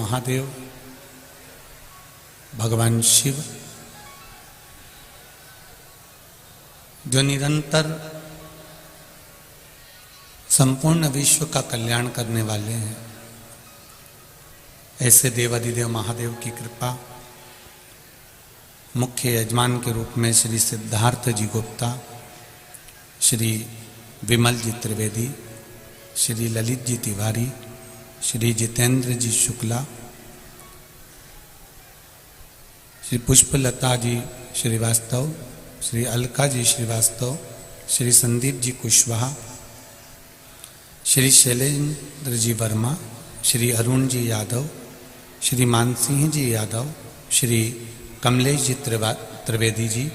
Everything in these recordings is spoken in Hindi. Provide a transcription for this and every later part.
महादेव, भगवान शिव, जो निरंतर संपूर्ण विश्व का कल्याण करने वाले हैं, ऐसे देवाधिदेव महादेव की कृपा मुख्य यजमान के रूप में श्री सिद्धार्थ जी गुप्ता, श्री विमल जी त्रिवेदी, श्री ललित जी तिवारी, श्री जितेंद्र जी शुक्ला, श्री पुष्पलता जी श्रीवास्तव, श्री अलका जी श्रीवास्तव, श्री संदीप जी कुशवाहा, श्री शैलेंद्र जी वर्मा, श्री अरुण जी यादव, श्री मानसिंह जी यादव, श्री कमलेश जी त्रिवेदी जी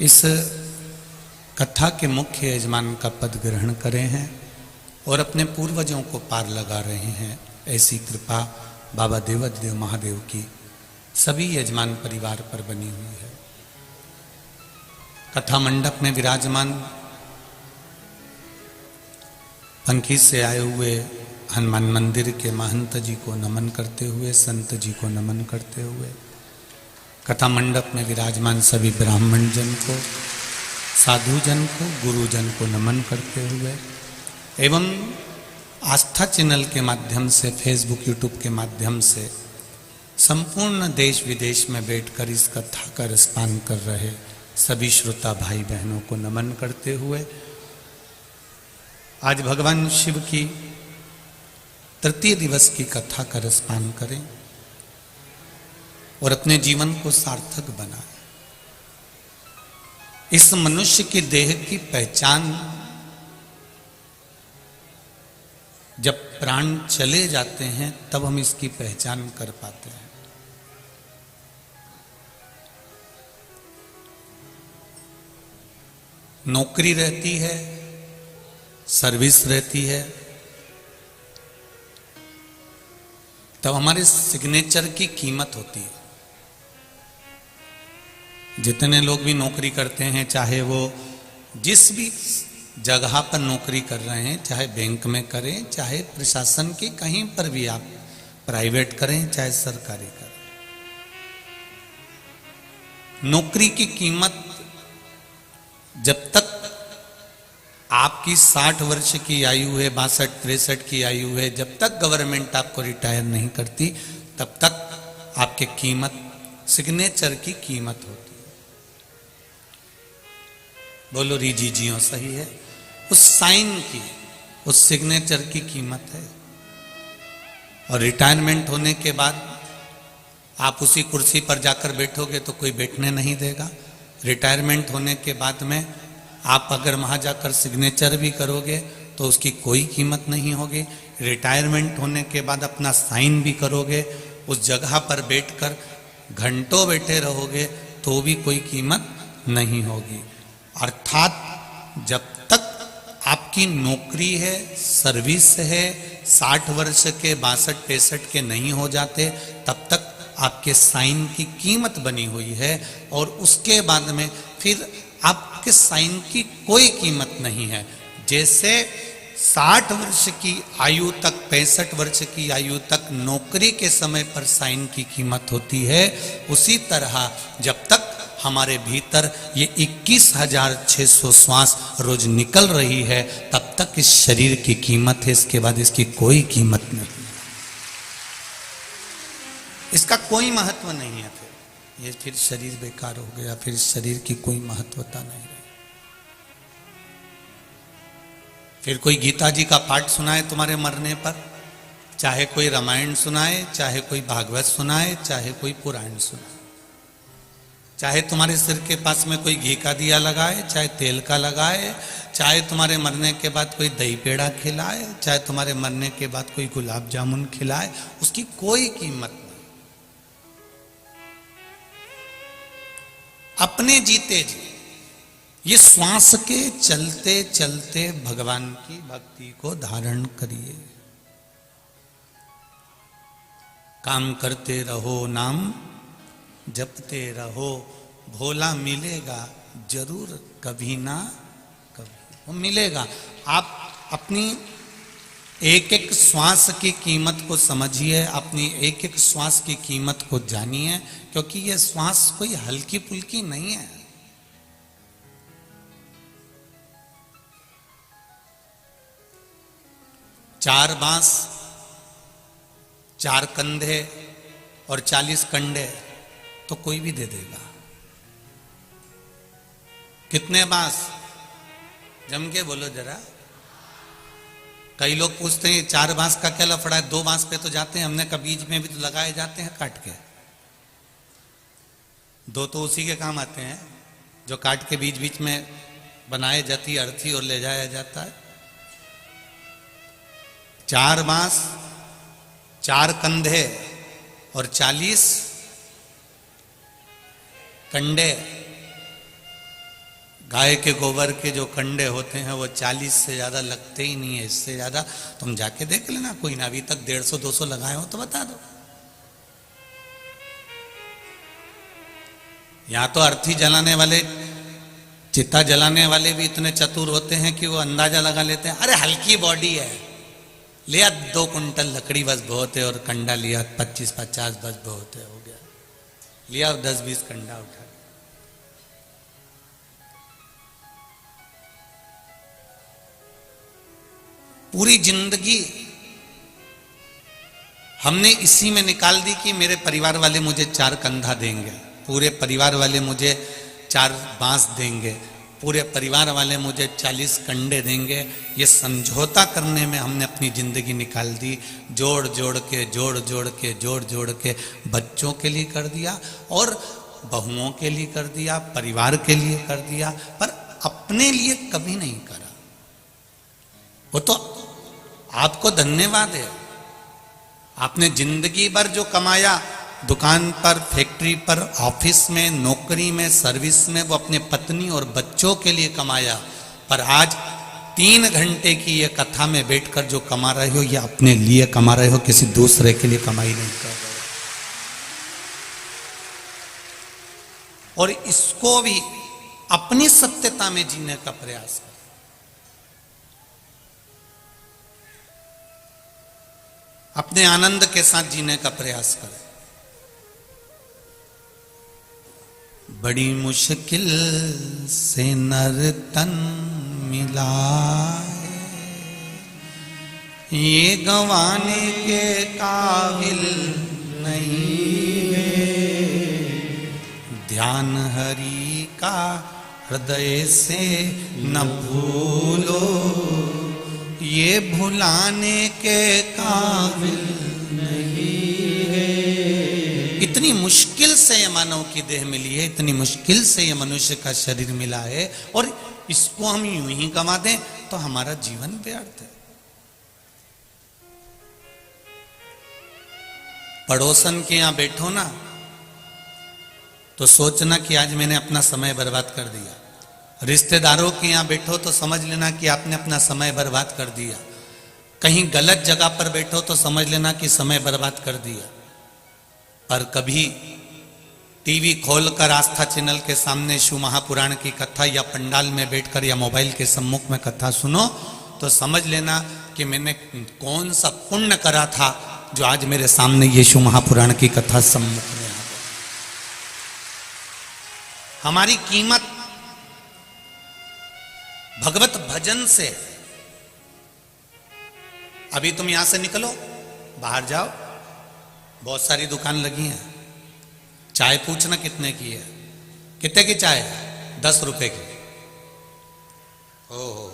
इस कथा के मुख्य यजमान का पद ग्रहण करे हैं और अपने पूर्वजों को पार लगा रहे हैं। ऐसी कृपा बाबा देवाधिदेव महादेव की सभी यजमान परिवार पर बनी हुई है। कथा मंडप में विराजमान पंखी से आए हुए हनुमान मंदिर के महंत जी को नमन करते हुए, संत जी को नमन करते हुए, कथा मंडप में विराजमान सभी ब्राह्मण जन को, साधु जन को, गुरुजन को नमन करते हुए एवं आस्था चैनल के माध्यम से, फेसबुक यूट्यूब के माध्यम से संपूर्ण देश विदेश में बैठकर इस कथा का रसपान कर रहे सभी श्रोता भाई बहनों को नमन करते हुए आज भगवान शिव की तृतीय दिवस की कथा का रसपान करें और अपने जीवन को सार्थक बनाएं। इस मनुष्य की देह की पहचान जब प्राण चले जाते हैं तब हम इसकी पहचान कर पाते हैं। नौकरी रहती है, सर्विस रहती है, तब हमारे सिग्नेचर की कीमत होती है। जितने लोग भी नौकरी करते हैं, चाहे वो जिस भी जगह पर नौकरी कर रहे हैं, चाहे बैंक में करें, चाहे प्रशासन की कहीं पर भी आप प्राइवेट करें, चाहे सरकारी करें, नौकरी की कीमत जब तक आपकी 60 वर्ष की आयु है, 62-63 की आयु है, जब तक गवर्नमेंट आपको रिटायर नहीं करती तब तक आपके कीमत, सिग्नेचर की कीमत होती है। बोलो रीजी जियो, सही है। उस साइन की, उस सिग्नेचर की कीमत है। और रिटायरमेंट होने के बाद आप उसी कुर्सी पर जाकर बैठोगे तो कोई बैठने नहीं देगा। रिटायरमेंट होने के बाद में आप अगर वहां जाकर सिग्नेचर भी करोगे तो उसकी कोई कीमत नहीं होगी। रिटायरमेंट होने के बाद अपना साइन भी करोगे, उस जगह पर बैठकर घंटों बैठे रहोगे तो भी कोई कीमत नहीं होगी। अर्थात जब तक आपकी नौकरी है, सर्विस है, 60 वर्ष के, 62-63 के नहीं हो जाते तब तक आपके साइन की कीमत बनी हुई है और उसके बाद में फिर आपके साइन की कोई कीमत नहीं है। जैसे 60 वर्ष की आयु तक, 65 वर्ष की आयु तक नौकरी के समय पर साइन की कीमत होती है, उसी तरह जब तक हमारे भीतर ये 21,600 श्वास रोज निकल रही है तब तक इस शरीर की कीमत है। इसके बाद इसकी कोई कीमत नहीं, इसका कोई महत्व नहीं है। फिर शरीर बेकार हो गया, फिर शरीर की कोई महत्वता नहीं रही। फिर कोई गीता जी का पाठ सुनाए तुम्हारे मरने पर, चाहे कोई रामायण सुनाए, चाहे कोई भागवत सुनाए, चाहे कोई पुराण सुनाए, चाहे तुम्हारे सिर के पास में कोई घी का दिया लगाए, चाहे तेल का लगाए, चाहे तुम्हारे मरने के बाद कोई दही पेड़ा खिलाए, चाहे तुम्हारे मरने के बाद कोई गुलाब जामुन खिलाए, उसकी कोई कीमत नहीं। अपने जीते जी ये श्वास के चलते चलते भगवान की भक्ति को धारण करिए। काम करते रहो, नाम जपते रहो, भोला मिलेगा जरूर, कभी ना कभी वो मिलेगा। आप अपनी एक एक श्वास की कीमत को समझिए, अपनी एक एक श्वास की कीमत को जानिए, क्योंकि यह श्वास कोई हल्की फुल्की नहीं है। चार बांस, चार कंधे और 40 कंडे तो कोई भी दे देगा। कितने बांस? जम के बोलो जरा। कई लोग पूछते हैं 4 बांस का क्या लफड़ा है, 2 बांस पे तो जाते हैं। हमने कहा बीच में भी तो लगाए जाते हैं काट के। 2 तो उसी के काम आते हैं जो काट के बीच बीच में बनाए जाती है अर्थी और ले जाया जाता है। 4 बांस, 4 कंधे और 40 कंडे। गाय के गोबर के जो कंडे होते हैं वो 40 से ज्यादा लगते ही नहीं है। इससे ज्यादा तुम जाके देख लेना, कोई ना अभी तक 150-200 लगाए हो तो बता दो। यहां तो अर्थी जलाने वाले, चिता जलाने वाले भी इतने चतुर होते हैं कि वो अंदाजा लगा लेते हैं, अरे हल्की बॉडी है, लिया 2 कुंटल लकड़ी बस बहुत है, और कंडा लिया 25-50 बस बहुत है, हो गया। लिया 10-20 कंडा उठा। पूरी जिंदगी हमने इसी में निकाल दी कि मेरे परिवार वाले मुझे 4 कंधा देंगे, पूरे परिवार वाले मुझे 4 बांस देंगे, पूरे परिवार वाले मुझे 40 कंडे देंगे। ये समझौता करने में हमने अपनी जिंदगी निकाल दी। जोड़ जोड़ के जोड़ जोड़ के जोड़ जोड़ के बच्चों के लिए कर दिया और बहुओं के लिए कर दिया, परिवार के लिए कर दिया, पर अपने लिए कभी नहीं करा। वो तो आपको धन्यवाद है, आपने जिंदगी भर जो कमाया, दुकान पर, फैक्ट्री पर, ऑफिस में, नौकरी में, सर्विस में, वो अपने पत्नी और बच्चों के लिए कमाया। पर आज 3 घंटे की ये कथा में बैठकर जो कमा रहे हो, ये अपने लिए कमा रहे हो, किसी दूसरे के लिए कमाई नहीं कर रहे हो। और इसको भी अपनी सत्यता में जीने का प्रयास करो। अपने आनंद के साथ जीने का प्रयास करें। बड़ी मुश्किल से नर तन मिला, ये गंवाने के काबिल नहीं है। ध्यान हरि का हृदय से न भूलो, ये भुलाने के काबिल नहीं है। इतनी मुश्किल से ये मानव की देह मिली है, इतनी मुश्किल से ये मनुष्य का शरीर मिला है, और इसको हम यूं ही गंवा दें तो हमारा जीवन व्यर्थ है। पड़ोसन के यहां बैठो ना तो सोचना कि आज मैंने अपना समय बर्बाद कर दिया। रिश्तेदारों के यहां बैठो तो समझ लेना कि आपने अपना समय बर्बाद कर दिया। कहीं गलत जगह पर बैठो तो समझ लेना कि समय बर्बाद कर दिया। पर कभी टीवी खोलकर आस्था चैनल के सामने शिव महापुराण की कथा या पंडाल में बैठकर या मोबाइल के सम्मुख में कथा सुनो तो समझ लेना कि मैंने कौन सा पुण्य करा था जो आज मेरे सामने ये शिव महापुराण की कथा सम्मुख में आ गई। हमारी कीमत भगवत भजन से। अभी तुम यहां से निकलो, बाहर जाओ, बहुत सारी दुकान लगी हैं। चाय पूछना कितने की है, कितने की चाय? 10 रुपए की। ओहो,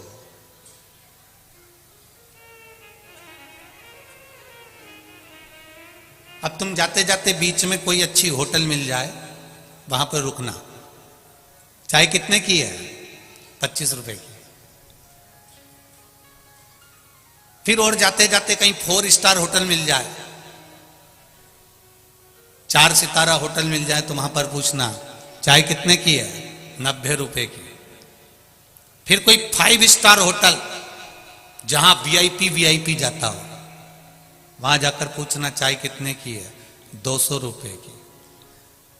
अब तुम जाते जाते बीच में कोई अच्छी होटल मिल जाए, वहां पर रुकना। चाय कितने की है? 25 रुपए की। फिर और जाते जाते कहीं 4 स्टार होटल मिल जाए, 4 सितारा होटल मिल जाए, तो वहां पर पूछना चाय कितने की है? 90 रुपए की। फिर कोई 5 स्टार होटल जहां वीआईपी जाता हो, वहां जाकर पूछना चाय कितने की है? 200 रुपए की।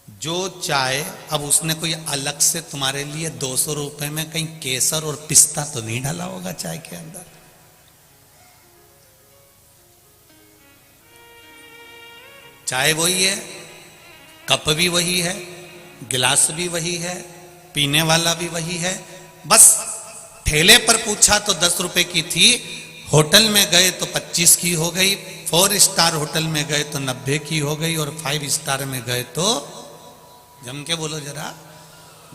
जो चाय, अब उसने कोई अलग से तुम्हारे लिए 200 रुपए में कहीं केसर और पिस्ता तो नहीं डाला होगा चाय के अंदर। चाय वही है, कप भी वही है, गिलास भी वही है, पीने वाला भी वही है। बस ठेले पर पूछा तो 10 रुपए की थी, होटल में गए तो 25 की हो गई, 4 स्टार होटल में गए तो 90 की हो गई, और 5 स्टार में गए तो जम के बोलो जरा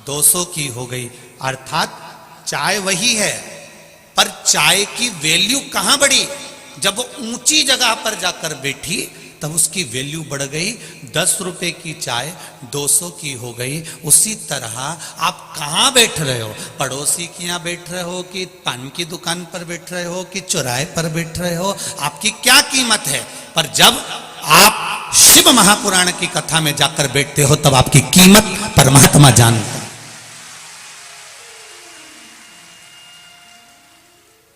200 की हो गई। अर्थात चाय वही है, पर चाय की वैल्यू कहां बढ़ी? जब वो ऊंची जगह पर जाकर बैठी तब उसकी वैल्यू बढ़ गई। 10 रुपए की चाय 200 की हो गई। उसी तरह आप कहां बैठ रहे हो? पड़ोसी के यहां बैठ रहे हो कि पान की दुकान पर बैठ रहे हो कि चौराहे पर बैठ रहे हो, आपकी क्या कीमत है? पर जब आप शिव महापुराण की कथा में जाकर बैठते हो तब आपकी कीमत परमात्मा जानता है।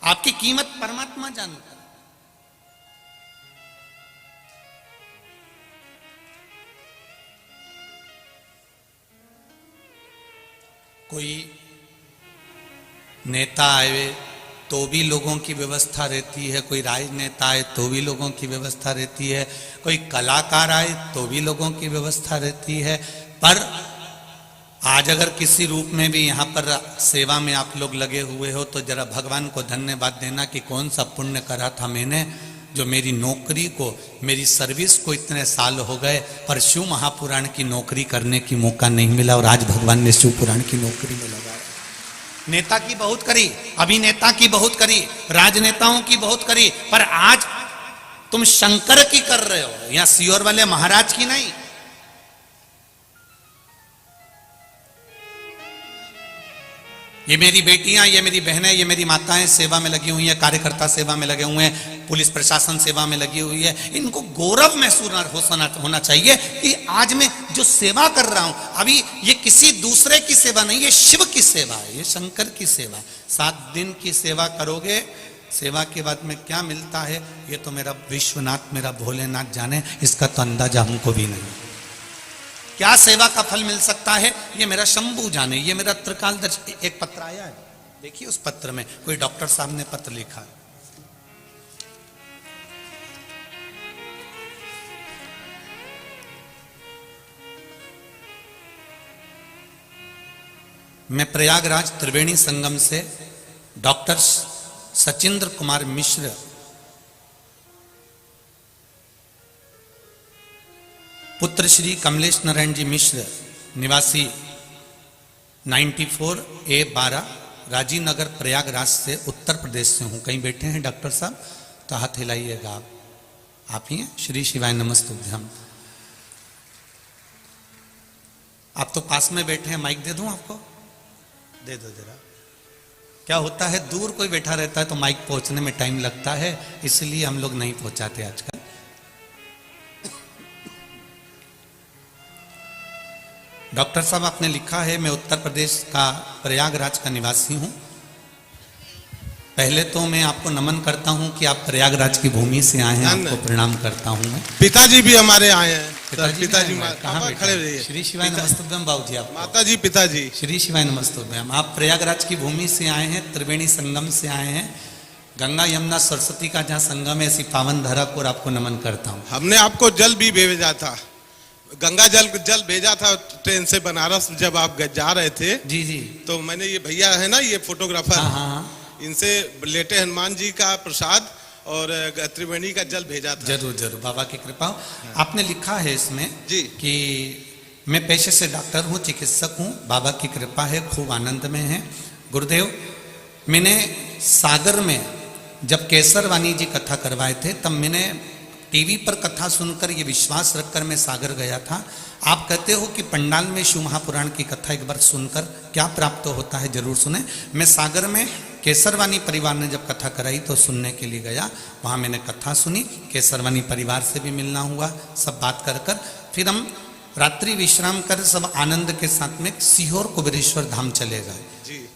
आपकी कीमत परमात्मा जानता है। कोई नेता आए तो भी लोगों की व्यवस्था रहती है, कोई राजनेता आए तो भी लोगों की व्यवस्था रहती है, कोई कलाकार आए तो भी लोगों की व्यवस्था रहती है। पर आज अगर किसी रूप में भी यहाँ पर सेवा में आप लोग लगे हुए हो तो जरा भगवान को धन्यवाद देना कि कौन सा पुण्य करा था मैंने, जो मेरी नौकरी को, मेरी सर्विस को इतने साल हो गए पर शिव महापुराण की नौकरी करने की मौका नहीं मिला, और आज भगवान ने शिव पुराण की नौकरी में लगाया। नेता की बहुत करी, अभिनेता की बहुत करी, राजनेताओं की बहुत करी, पर आज तुम शंकर की कर रहे हो, या सियोर वाले महाराज की नहीं। ये मेरी बेटियां, ये मेरी बहनें, ये मेरी माताएं सेवा में लगी हुई हैं, कार्यकर्ता सेवा में लगे हुए हैं, पुलिस प्रशासन सेवा में लगी हुई है। इनको गौरव महसूस होना चाहिए कि आज मैं जो सेवा कर रहा हूं, अभी ये किसी दूसरे की सेवा नहीं, ये शिव की सेवा है, ये शंकर की सेवा। 7 दिन की सेवा करोगे, सेवा के बाद में क्या मिलता है ये तो मेरा विश्वनाथ, मेरा भोलेनाथ जाने, इसका तो अंदाजा हमको भी नहीं। क्या सेवा का फल मिल सकता है ये मेरा शंभू जाने, ये मेरा त्रिकालदर्शी। एक पत्र आया है, देखिए उस पत्र में कोई डॉक्टर साहब ने पत्र लिखा है। मैं प्रयागराज त्रिवेणी संगम से डॉक्टर सचिंद्र कुमार मिश्र पुत्र श्री कमलेश नारायण जी मिश्र निवासी 94A12 राजीव नगर प्रयागराज से उत्तर प्रदेश से हूं। कहीं बैठे हैं डॉक्टर साहब तो हाथ हिलाइएगा। आप ही हैं? श्री शिवाय नमस्तुभ्यम। आप तो पास में बैठे हैं, माइक दे दूं आपको? दे दो जरा। क्या होता है, दूर कोई बैठा रहता है तो माइक पहुंचने में टाइम लगता है, इसलिए हम लोग नहीं पहुंचाते आजकल। डॉक्टर साहब आपने लिखा है, मैं उत्तर प्रदेश का प्रयागराज का निवासी हूं। पहले तो मैं आपको नमन करता हूं कि आप प्रयागराज की भूमि से आए हैं, आपको प्रणाम करता हूं मैं। पिताजी भी हमारे आए हैं। पिताजी कहाँ खड़े रहिए? श्री शिवाय नमस्तुभ्यम बाबूजी। आप माताजी पिताजी। श्री शिवाय नमस्तुभ्यम। आप प्रयागराज की भूमि से आए हैं, त्रिवेणी संगम से आए हैं, गंगा यमुना सरस्वती का जहाँ संगम है, ऐसी पावन धरा को आपको नमन करता हूँ। हमने आपको जल भी भेजा था, गंगा जल भेजा था ट्रेन से बनारस, जब आप जा रहे थे। जी जी। तो मैंने ये भैया है ना, ये फोटोग्राफर, हाँ, इनसे लेटे हनुमान जी का प्रसाद और त्रिवेणी का जल भेजा था। जरूर जरूर, बाबा की कृपा। आपने लिखा है इसमें जी कि मैं पेशे से डॉक्टर हूँ, चिकित्सक हूँ, बाबा की कृपा है, खूब आनंद में है। गुरुदेव, मैंने सागर में जब केसरवानी जी कथा करवाए थे तब मैंने टीवी पर कथा सुनकर ये विश्वास रखकर मैं सागर गया था। आप कहते हो कि पंडाल में शिव महापुराण की कथा एक बार सुनकर क्या प्राप्त होता है, जरूर सुने। मैं सागर में केसरवानी परिवार ने जब कथा कराई तो सुनने के लिए गया, वहाँ मैंने कथा सुनी, केसरवानी परिवार से भी मिलना हुआ, सब बात कर फिर हम रात्रि विश्राम कर सब आनंद के साथ में सीहोर कुबेरेश्वर धाम चले गए।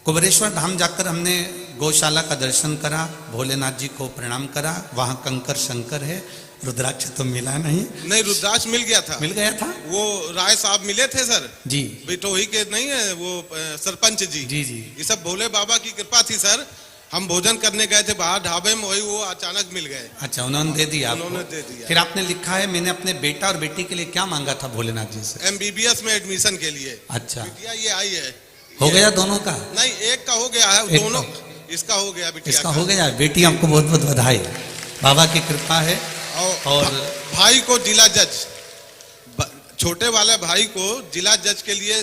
कुबेरेश्वर धाम जाकर हमने गौशाला का दर्शन करा, भोलेनाथ जी को प्रणाम करा। वहाँ कंकर शंकर है, रुद्राक्ष तो मिला नहीं। रुद्राक्ष मिल गया था। मिल गया था। वो राय साहब मिले थे सर जी, बिटोही के नहीं है वो सरपंच जी। जी जी। ये सब भोले बाबा की कृपा थी सर। हम भोजन करने गए थे बाहर ढाबे में, वही वो अचानक मिल गए। अच्छा, उन्होंने दे दिया आपको? उन्होंने दे दिया। फिर आपने लिखा है मैंने अपने बेटा और बेटी के लिए क्या मांगा था भोलेनाथ जी से? MBBS में एडमिशन के लिए। अच्छा, बिटिया ये आई है। हो गया दोनों का? नहीं, एक का हो गया है, दोनों इसका हो गया, बिटिया इसका हो गया। बेटी आपको बहुत बहुत बधाई, बाबा की कृपा है। और भाई को जिला जज, छोटे वाले भाई को जिला जज के लिए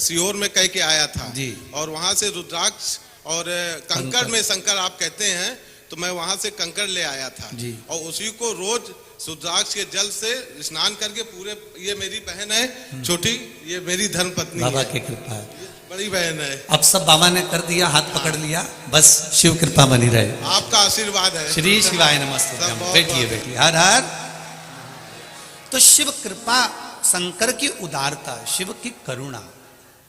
सीहोर में कह के आया था जी। और वहां से रुद्राक्ष और कंकड़ में शंकर आप कहते हैं, तो मैं वहां से कंकड़ ले आया था जी। और उसी को रोज रुद्राक्ष के जल से स्नान करके पूरे, ये मेरी बहन है छोटी, ये मेरी धर्म पत्नी बाबा है, की कृपा है, बड़ी बहन है। अब सब बाबा ने कर दिया, हाथ पकड़ लिया, बस शिव कृपा बनी रहे। आपका आशीर्वाद है। श्री शिवाय नमस्तुभ्यम। बैठिए बैठिए, हर हर। तो शिव कृपा, शंकर की उदारता, शिव की करुणा।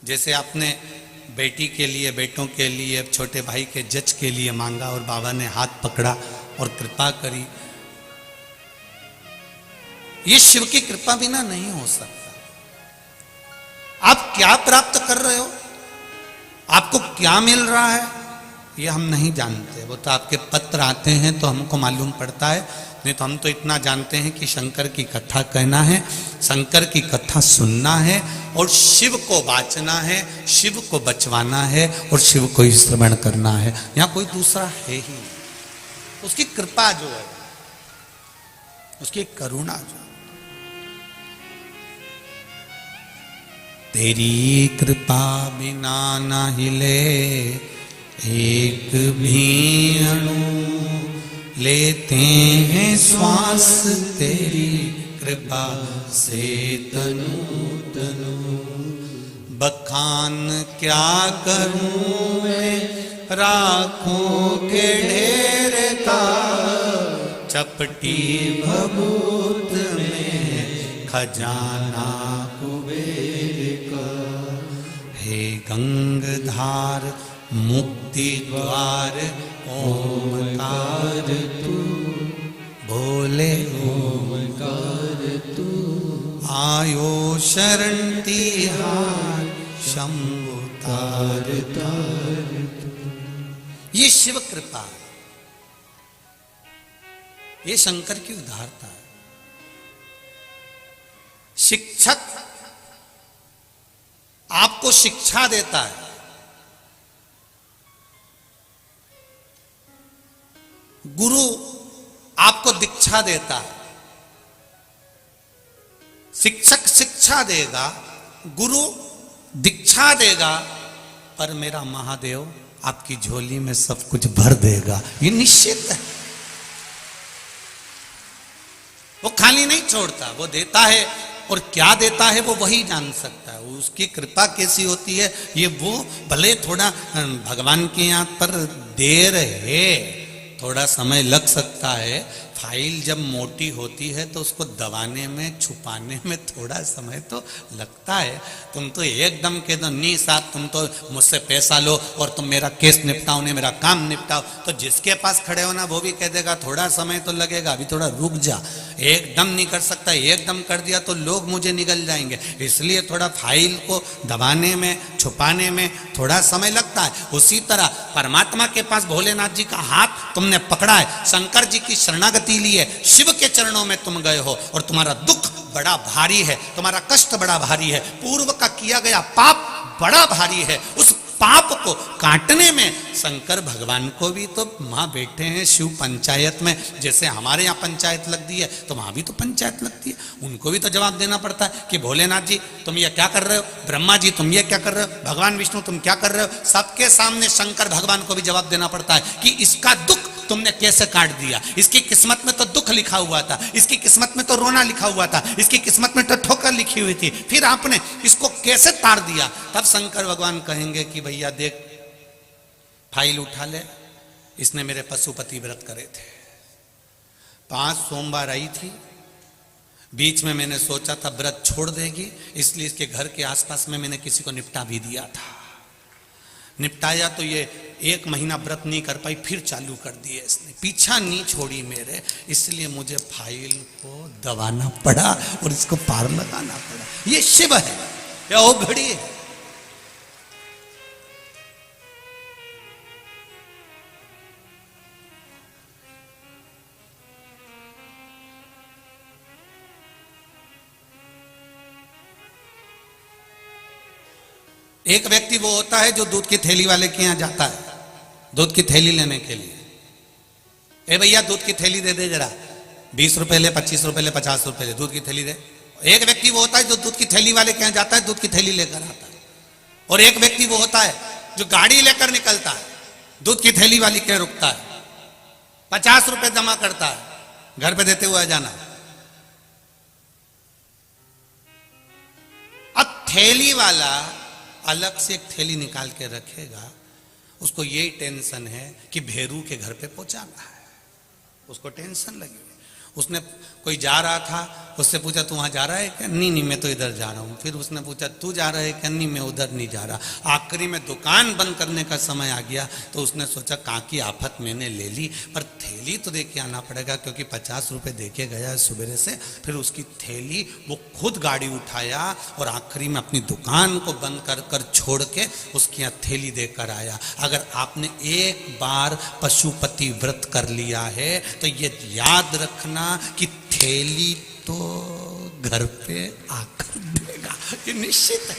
जैसे आपने बेटी के लिए, बेटों के लिए, छोटे भाई के जज के लिए मांगा और बाबा ने हाथ पकड़ा और कृपा करी, ये शिव की कृपा बिना नहीं हो सकता। आप क्या प्राप्त कर रहे हो, आपको क्या मिल रहा है, ये हम नहीं जानते। वो तो आपके पत्र आते हैं तो हमको मालूम पड़ता है, नहीं तो हम तो इतना जानते हैं कि शंकर की कथा कहना है, शंकर की कथा सुनना है और शिव को बाँचना है, शिव को बचवाना है और शिव को ही श्रवण करना है। यहाँ कोई दूसरा है ही, उसकी कृपा जो है, उसकी करुणा जो है। तेरी कृपा बिना ना हिले एक भी अणु, लेते हैं श्वास तेरी कृपा से तनु तनु। बखान क्या करूं मैं राखों के ढेर का, चपटी भभूत में खजाना कुबेर का। हे गंगधार मुक्ति द्वार ओमकार तू, भोले ओमकार तू। आयो शरण तिहार शंभु तार तार तू। ये शिव कृपा है, ये शंकर की उदारता है। शिक्षक आपको शिक्षा देता है, गुरु आपको दीक्षा देता है। शिक्षक शिक्षा देगा, गुरु दीक्षा देगा, पर मेरा महादेव आपकी झोली में सब कुछ भर देगा, ये निश्चित है। वो खाली नहीं छोड़ता, वो देता है और क्या देता है वो वही जान सकता है। उसकी कृपा कैसी होती है, ये वो भले थोड़ा भगवान के यहाँ पर देर है, थोड़ा समय लग सकता है। फाइल जब मोटी होती है तो उसको दबाने में, छुपाने में थोड़ा समय तो लगता है। तुम तो एकदम कह दो नहीं साहब तुम तो मुझसे पैसा लो और तुम मेरा केस निपटाओ, ने मेरा काम निपटाओ, तो जिसके पास खड़े हो ना वो भी कह देगा थोड़ा समय तो लगेगा, अभी थोड़ा रुक जा। एकदम नहीं कर सकता, एकदम कर दिया तो लोग मुझे निगल जाएंगे, इसलिए थोड़ा फाइल को दबाने में, छुपाने में थोड़ा समय लगता है। उसी तरह परमात्मा के पास भोलेनाथ जी का हाथ तुमने पकड़ा है, शंकर जी की शरणागति लिए शिव के चरणों में तुम गए हो और तुम्हारा दुख बड़ा भारी है, तुम्हारा कष्ट बड़ा भारी है, पूर्व का किया गया पाप बड़ा भारी है। उस पाप को काटने में शंकर भगवान को भी तो माँ बैठे हैं शिव पंचायत में। जैसे हमारे यहाँ पंचायत लगती है तो वहां भी तो पंचायत लगती है, उनको भी तो जवाब देना पड़ता है कि भोलेनाथ जी तुम ये क्या कर रहे हो, ब्रह्मा जी तुम ये क्या कर रहे हो, भगवान विष्णु तुम क्या कर रहे हो। सबके सामने शंकर भगवान को भी जवाब देना पड़ता है कि इसका दुख तुमने कैसे काट दिया। इसकी किस्मत में तो दुख लिखा हुआ था, इसकी किस्मत में तो रोना लिखा हुआ था, इसकी किस्मत में तो ठोकर लिखी हुई थी, फिर आपने इसको कैसे तार दिया। तब शंकर भगवान कहेंगे कि भैया देख फाइल उठा ले, इसने मेरे पशुपति व्रत करे थे, 5 सोमवार आई थी, बीच में मैंने सोचा था व्रत छोड़ देगी, इसलिए इसके घर के आसपास में मैंने किसी को निपटा भी दिया था। निपटाया तो ये 1 महीना व्रत नहीं कर पाई, फिर चालू कर दिए इसने, पीछा नहीं छोड़ी मेरे, इसलिए मुझे फाइल को दबाना पड़ा और इसको पार लगाना पड़ा। ये शिव है या वो घड़ी है। एक व्यक्ति वो होता है जो दूध की थैली वाले के यहां जाता है दूध की थैली लेने के लिए। ए भैया दूध की थैली दे दे जरा, 20 रुपए ले, 25 रुपए ले, 50 रुपए ले, दूध की थैली दे। एक व्यक्ति वो होता है जो दूध की थैली वाले के यहां जाता है, दूध की थैली लेकर आता है। और एक व्यक्ति वो होता है जो गाड़ी लेकर निकलता है, दूध की थैली वाली के रुकता है, 50 रुपए जमा करता है, घर पे देते हुए जाना। अब थैली वाला अलग से एक थैली निकाल के रखेगा, उसको यही टेंशन है कि भेरू के घर पे पहुंचाना है, उसको टेंशन लगी। उसने कोई जा रहा था, उससे पूछा तू वहां जा रहा है क्या? नहीं मैं तो इधर जा रहा हूं। फिर उसने पूछा तू जा रहा है क्या? नहीं मैं उधर नहीं जा रहा। आखिरी में दुकान बंद करने का समय आ गया तो उसने सोचा कहाँ की आफत मैंने ले ली, पर थैली तो दे के आना पड़ेगा क्योंकि 50 रुपए दे के गया है सुबह से। फिर उसकी थैली वो खुद गाड़ी उठाया और आखिरी में अपनी दुकान को बंद कर छोड़ के उसके यहाँ थैली देकर आया। अगर आपने एक बार पशुपति व्रत कर लिया है तो ये याद रखना कि थैली तो घर पे आकर देगा, ये निश्चित है।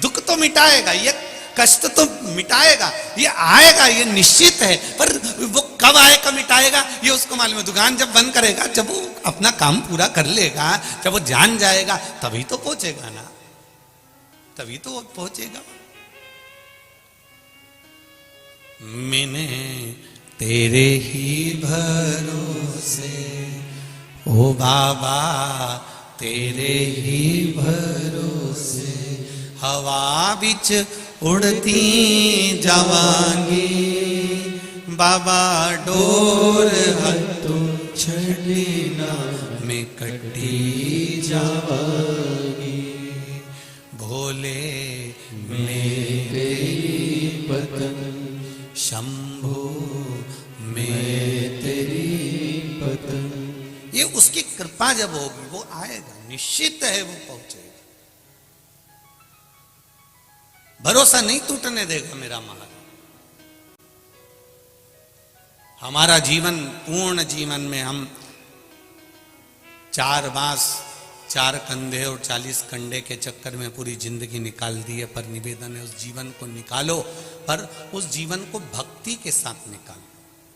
दुख तो मिटाएगा, ये कष्ट तो मिटाएगा, ये आएगा, ये निश्चित है। पर वो कब आएगा मिटाएगा ये उसको मालूम है। दुकान जब बंद करेगा, जब वो अपना काम पूरा कर लेगा, जब वो जान जाएगा तभी तो पहुंचेगा ना, तभी तो वो पहुंचेगा। मैंने तेरे ही भरोसे ओ बाबा, तेरे ही भरोसे हवा बिच उड़ती जावांगी, बाबा डोर हथों छड़ी ना मैं कटी जावांगी। भोले मेरे पतन शंभो मैं तेरी पतन। ये उसकी कृपा जब होगी वो आएगा, निश्चित है वो पहुंचेगा। भरोसा नहीं टूटने देगा मेरा महाराज। हमारा जीवन, पूर्ण जीवन में हम 4 बांस 4 कंधे और 40 कंडे के चक्कर में पूरी जिंदगी निकाल दी है। पर निवेदन है उस जीवन को निकालो, पर उस जीवन को भक्ति के साथ निकालो।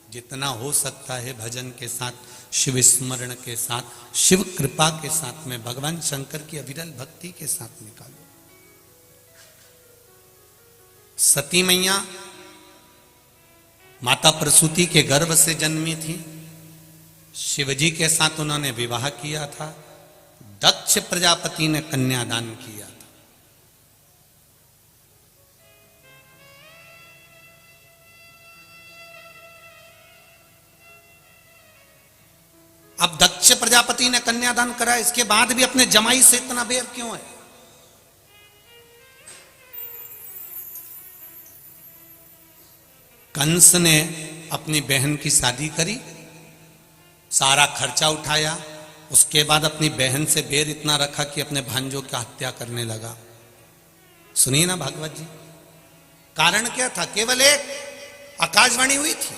जितना हो सकता है भजन के साथ, शिव स्मरण के साथ, शिव कृपा के साथ में, भगवान शंकर की अविरल भक्ति के साथ निकालो। सती मैया माता प्रसूति के गर्भ से जन्मी थी। शिवजी के साथ उन्होंने विवाह किया था। दक्ष प्रजापति ने कन्यादान किया था। अब दक्ष प्रजापति ने कन्यादान करा, इसके बाद भी अपने जमाई से इतना बैर क्यों है? कंस ने अपनी बहन की शादी करी, सारा खर्चा उठाया, उसके बाद अपनी बहन से बैर इतना रखा कि अपने भांजों की हत्या करने लगा। सुनिए ना भागवत जी, कारण क्या था? केवल एक आकाशवाणी हुई थी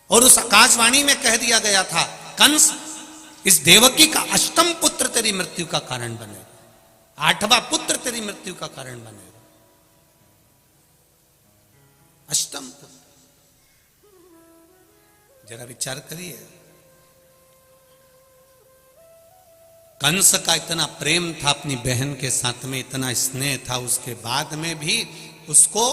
और उस आकाशवाणी में कह दिया गया था कंस, इस देवकी का 8वां पुत्र तेरी मृत्यु का कारण बनेगा, 8वां पुत्र तेरी मृत्यु का कारण बनेगा। 8वां पुत्र, जरा विचार करिए। कंस का इतना प्रेम था अपनी बहन के साथ में, इतना स्नेह था, उसके बाद में भी उसको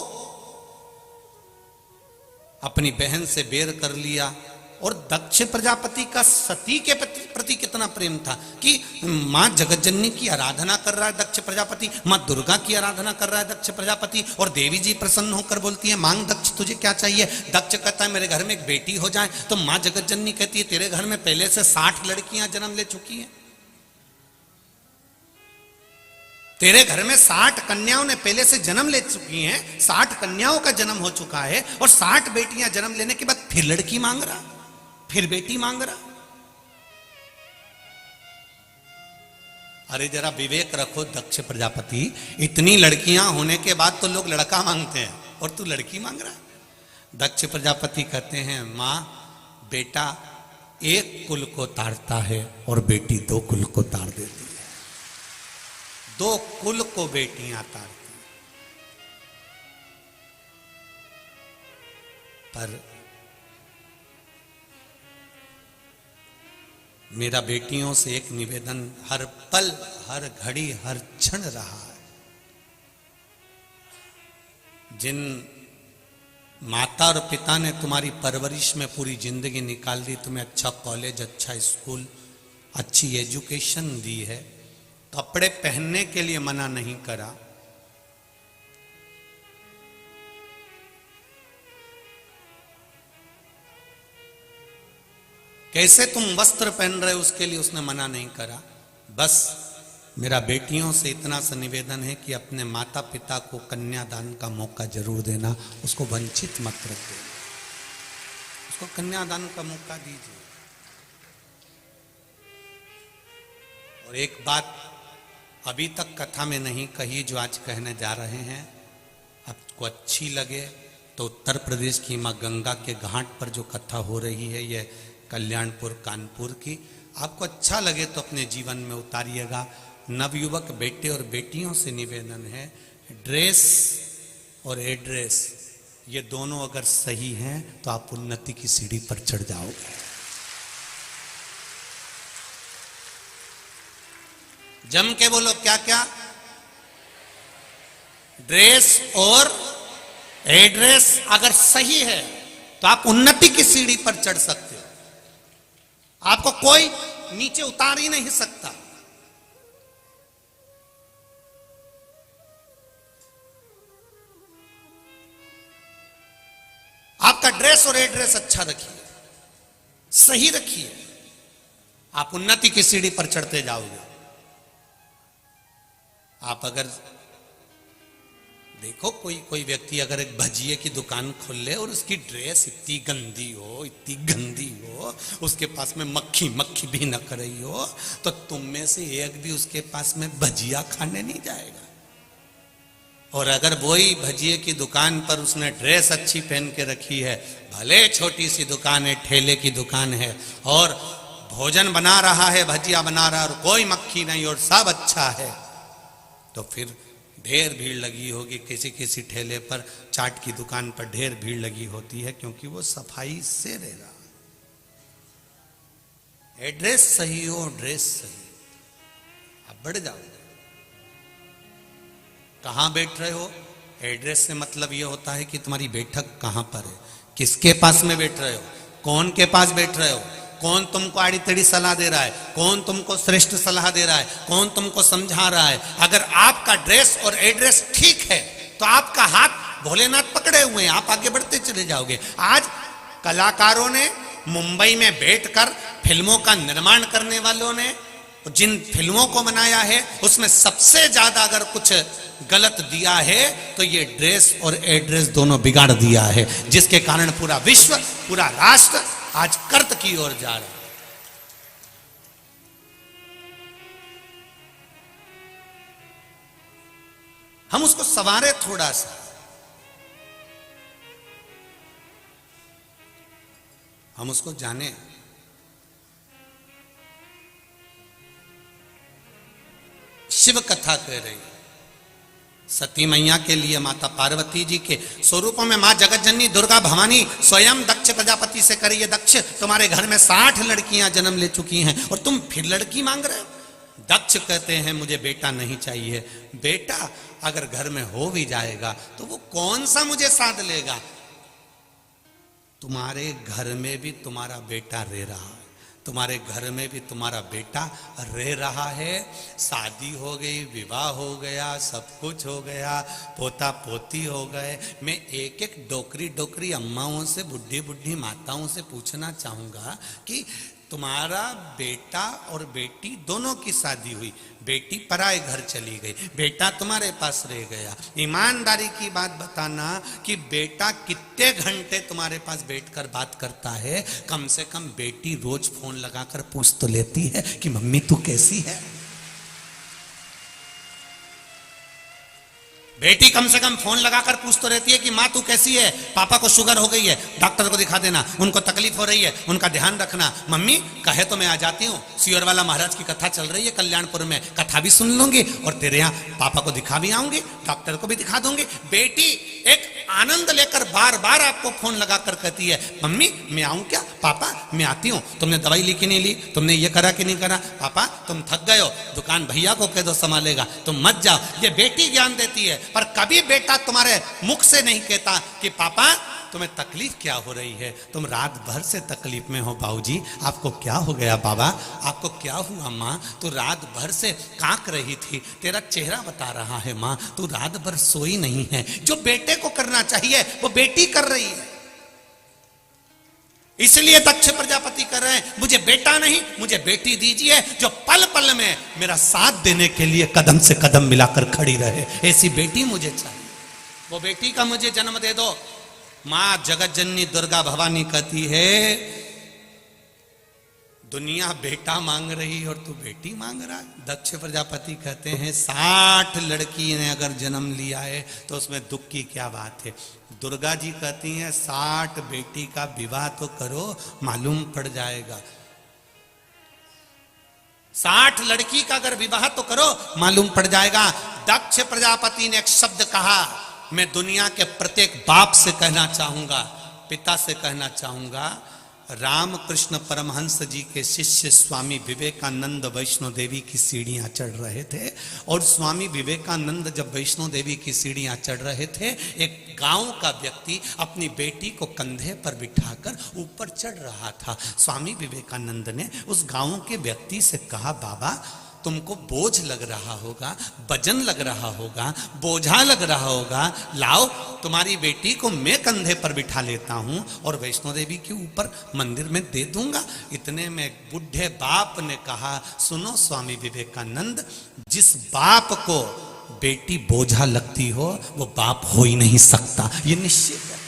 अपनी बहन से बैर कर लिया। और दक्ष प्रजापति का सती के प्रति कितना प्रेम था कि मां जगतजननी की आराधना कर रहा है दक्ष प्रजापति, मां दुर्गा की आराधना कर रहा है दक्ष प्रजापति, और देवी जी प्रसन्न होकर बोलती है मांग दक्ष तुझे क्या चाहिए? दक्ष कहता है मेरे घर में एक बेटी हो जाए। तो मां जगतजननी कहती है तेरे घर में पहले से 60 लड़कियां जन्म ले चुकी हैं, तेरे घर में 60 कन्याओं ने पहले से जन्म ले चुकी हैं, 60 कन्याओं का जन्म हो चुका है, और 60 बेटियां जन्म लेने के बाद फिर लड़की मांग रहा, फिर बेटी मांग रहा। अरे जरा विवेक रखो दक्ष प्रजापति, इतनी लड़कियां होने के बाद तो लोग लड़का मांगते हैं और तू लड़की मांग रहा है। दक्ष प्रजापति कहते हैं मां, बेटा एक कुल को ताड़ता है और बेटी 2 कुल को ताड़ देती है। दो कुल को बेटियां तारती। पर मेरा बेटियों से एक निवेदन हर पल, हर घड़ी, हर क्षण रहा है। जिन माता और पिता ने तुम्हारी परवरिश में पूरी जिंदगी निकाल दी, तुम्हें अच्छा कॉलेज, अच्छा स्कूल, अच्छी एजुकेशन दी है, कपड़े पहनने के लिए मना नहीं करा, कैसे तुम वस्त्र पहन रहे हो उसके लिए उसने मना नहीं करा। बस मेरा बेटियों से इतना सा निवेदन है कि अपने माता पिता को कन्यादान का मौका जरूर देना, उसको वंचित मत रख देना, उसको कन्यादान का मौका दीजिए। और एक बात अभी तक कथा में नहीं कही जो आज कहने जा रहे हैं, आपको अच्छी लगे तो उत्तर प्रदेश की माँ गंगा के घाट पर जो कथा हो रही है, यह कल्याणपुर कानपुर की, आपको अच्छा लगे तो अपने जीवन में उतारिएगा। नवयुवक बेटे और बेटियों से निवेदन है, ड्रेस और एड्रेस ये दोनों अगर सही हैं तो आप उन्नति की सीढ़ी पर चढ़ जाओगे। जम के बोलो, क्या क्या? ड्रेस और एड्रेस अगर सही है तो आप उन्नति की सीढ़ी पर चढ़ सकते हो, आपको कोई नीचे उतार ही नहीं सकता। आपका ड्रेस और एड्रेस अच्छा रखिए, सही रखिए, आप उन्नति की सीढ़ी पर चढ़ते जाओगे। आप अगर देखो कोई व्यक्ति अगर एक भजिए की दुकान खोल ले और उसकी ड्रेस इतनी गंदी हो, इतनी गंदी हो, उसके पास में मक्खी मक्खी भी न कर रही हो, तो तुम में से एक भी उसके पास में भजिया खाने नहीं जाएगा। और अगर वही भजिए की दुकान पर उसने ड्रेस अच्छी पहन के रखी है, भले छोटी सी दुकान है, ठेले की दुकान है, और भोजन बना रहा है, भजिया बना रहा है और कोई मक्खी नहीं और सब अच्छा है, तो फिर ढेर भीड़ लगी होगी। किसी किसी ठेले पर, चाट की दुकान पर ढेर भीड़ लगी होती है, क्योंकि वो सफाई से रह रहा। एड्रेस सही हो, ड्रेस सही, आप बढ़ जाओगे। कहां बैठ रहे हो, एड्रेस से मतलब ये होता है कि तुम्हारी बैठक कहां पर है, किसके पास में बैठ रहे हो, कौन के पास बैठ रहे हो, कौन तुमको आड़ी टेढ़ी सलाह दे रहा है, कौन तुमको श्रेष्ठ सलाह दे रहा है, कौन तुमको समझा रहा है। अगर आपका ड्रेस और एड्रेस ठीक है तो आपका हाथ भोलेनाथ पकड़े हुए हैं, आप आगे बढ़ते चले जाओगे। आज कलाकारों ने मुंबई में बैठकर फिल्मों का निर्माण करने वालों ने जिन फिल्मों को बनाया है उसमें सबसे ज्यादा अगर कुछ गलत दिया है तो ये ड्रेस और एड्रेस दोनों बिगाड़ दिया है, जिसके कारण पूरा विश्व, पूरा राष्ट्र आज कर्त की ओर जा रहा है। हम उसको संवारे थोड़ा सा, हम उसको जाने। शिव कथा कह रही है, सती मैया के लिए माता पार्वती जी के स्वरूपों में मां जगतजननी दुर्गा भवानी स्वयं दक्ष प्रजापति से करी, ये दक्ष तुम्हारे घर में 60 लड़कियां जन्म ले चुकी हैं और तुम फिर लड़की मांग रहे हो। दक्ष कहते हैं मुझे बेटा नहीं चाहिए। बेटा अगर घर में हो भी जाएगा तो वो कौन सा मुझे साध लेगा। तुम्हारे घर में भी तुम्हारा बेटा रह रहा है, तुम्हारे घर में भी तुम्हारा बेटा रह रहा है, शादी हो गई, विवाह हो गया, सब कुछ हो गया, पोता पोती हो गए। मैं एक एक डोकरी डोकरी अम्माओं से, बुढ़ी बुढ़ी माताओं से पूछना चाहूंगा कि तुम्हारा बेटा और बेटी दोनों की शादी हुई, बेटी पराए घर चली गई, बेटा तुम्हारे पास रह गया। ईमानदारी की बात बताना कि बेटा कितने घंटे तुम्हारे पास बैठकर बात करता है। कम से कम बेटी रोज फोन लगाकर पूछ तो लेती है कि मम्मी तू कैसी है। बेटी कम से कम फोन लगाकर पूछ तो रहती है कि माँ तू कैसी है, पापा को शुगर हो गई है, डॉक्टर को दिखा देना, उनको तकलीफ हो रही है, उनका ध्यान रखना। मम्मी कहे तो मैं आ जाती हूँ, सियोर वाला महाराज की कथा चल रही है कल्याणपुर में, कथा भी सुन लूंगी और तेरे यहाँ पापा को दिखा भी आऊंगी, डॉक्टर को भी दिखा दूंगी। बेटी एक आनंद लेकर बार बार आपको फोन लगाकर कहती है मम्मी मैं आऊं क्या, पापा मैं आती हूं, तुमने दवाई ली कि नहीं ली, तुमने ये करा कि नहीं करा, पापा तुम थक गए हो, दुकान भैया को कह दो संभालेगा, तुम मत जाओ। ये बेटी ज्ञान देती है, पर कभी बेटा तुम्हारे मुख से नहीं कहता कि पापा तुम्हें तकलीफ क्या हो रही है, तुम रात भर से तकलीफ में हो बाबूजी, आपको क्या हो गया बाबा, आपको क्या हुआ माँ, तू रात भर से कांक रही थी, तेरा चेहरा बता रहा है माँ, तू रात भर सोई नहीं है। जो बेटे को करना चाहिए वो बेटी कर रही है। इसलिए दक्ष प्रजापति कर रहे हैं, मुझे बेटा नहीं मुझे बेटी दीजिए जो पल पल में मेरा साथ देने के लिए कदम से कदम मिलाकर खड़ी रहे, ऐसी बेटी मुझे चाहिए। वो बेटी का मुझे जन्म दे दो। मां जगत जननी दुर्गा भवानी कहती है दुनिया बेटा मांग रही और तू बेटी मांग रहा है। दक्ष प्रजापति कहते हैं 60 लड़की ने अगर जन्म लिया है तो उसमें दुख की क्या बात है। दुर्गा जी कहती हैं 60 बेटी का विवाह तो करो, मालूम पड़ जाएगा। 60 लड़की का अगर विवाह तो करो, मालूम पड़ जाएगा। दक्ष प्रजापति ने एक शब्द कहा, मैं दुनिया के प्रत्येक बाप से कहना चाहूंगा, पिता से कहना चाहूंगा। रामकृष्ण परमहंस जी के शिष्य स्वामी विवेकानंद वैष्णो देवी की सीढ़ियां चढ़ रहे थे, और स्वामी विवेकानंद जब वैष्णो देवी की सीढ़ियां चढ़ रहे थे, एक गांव का व्यक्ति अपनी बेटी को कंधे पर बिठाकर ऊपर चढ़ रहा था। स्वामी विवेकानंद ने उस गांव के व्यक्ति से कहा, बाबा तुमको बोझ लग रहा होगा, वजन लग रहा होगा, बोझा लग रहा होगा, लाओ तुम्हारी बेटी को मैं कंधे पर बिठा लेता हूं और वैष्णो देवी के ऊपर मंदिर में दे दूंगा। इतने में एक बुढ़े बाप ने कहा, सुनो स्वामी विवेकानंद, जिस बाप को बेटी बोझा लगती हो वो बाप हो ही नहीं सकता, ये निश्चित है।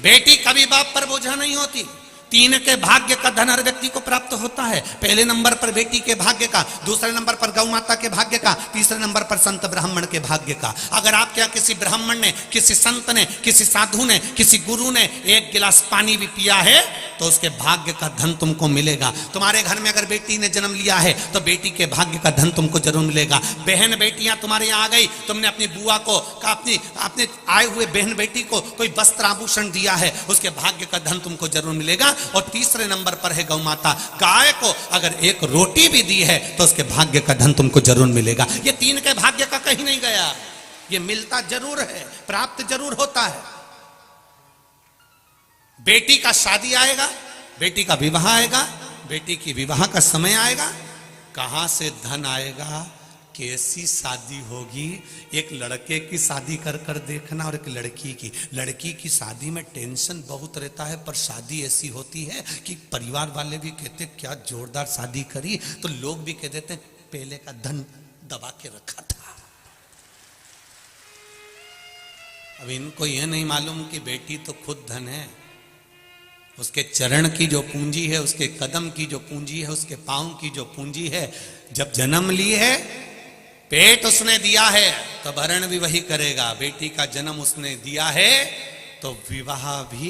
बेटी कभी बाप पर बोझा नहीं होती। 3 के भाग्य का धन हर व्यक्ति को प्राप्त होता है। पहले नंबर पर बेटी के भाग्य का, दूसरे नंबर पर गौ माता के भाग्य का, तीसरे नंबर पर संत ब्राह्मण के भाग्य का। अगर आपके यहाँ किसी ब्राह्मण ने, किसी संत ने, किसी साधु ने, किसी गुरु ने 1 गिलास पानी भी पिया है तो उसके भाग्य का धन तुमको मिलेगा। तुम्हारे घर में अगर बेटी ने जन्म लिया है तो बेटी के भाग्य का धन तुमको जरूर मिलेगा। बहन बेटियां तुम्हारे यहाँ आ गई, तुमने अपनी बुआ को, अपने आए हुए बहन बेटी को कोई वस्त्र आभूषण दिया है, उसके भाग्य का धन तुमको जरूर मिलेगा। और तीसरे नंबर पर है गौ माता, गाय को अगर 1 रोटी भी दी है तो उसके भाग्य का धन तुमको जरूर मिलेगा। ये 3 के भाग्य का कहीं नहीं गया, ये मिलता जरूर है, प्राप्त जरूर होता है। बेटी का शादी आएगा, बेटी का विवाह आएगा, बेटी की विवाह का समय आएगा, कहां से धन आएगा, कैसी शादी होगी। एक लड़के की शादी कर कर देखना और एक लड़की की शादी में टेंशन बहुत रहता है, पर शादी ऐसी होती है कि परिवार वाले भी कहते क्या जोरदार शादी करी, तो लोग भी कह देते पहले का धन दबा के रखा था। अब इनको यह नहीं मालूम कि बेटी तो खुद धन है, उसके चरण की जो पूंजी है, उसके कदम की जो पूंजी है, उसके पांव की जो पूंजी है, जब जन्म ली है पेट उसने दिया है तो भरण भी वही करेगा। बेटी का जन्म उसने दिया है तो विवाह भी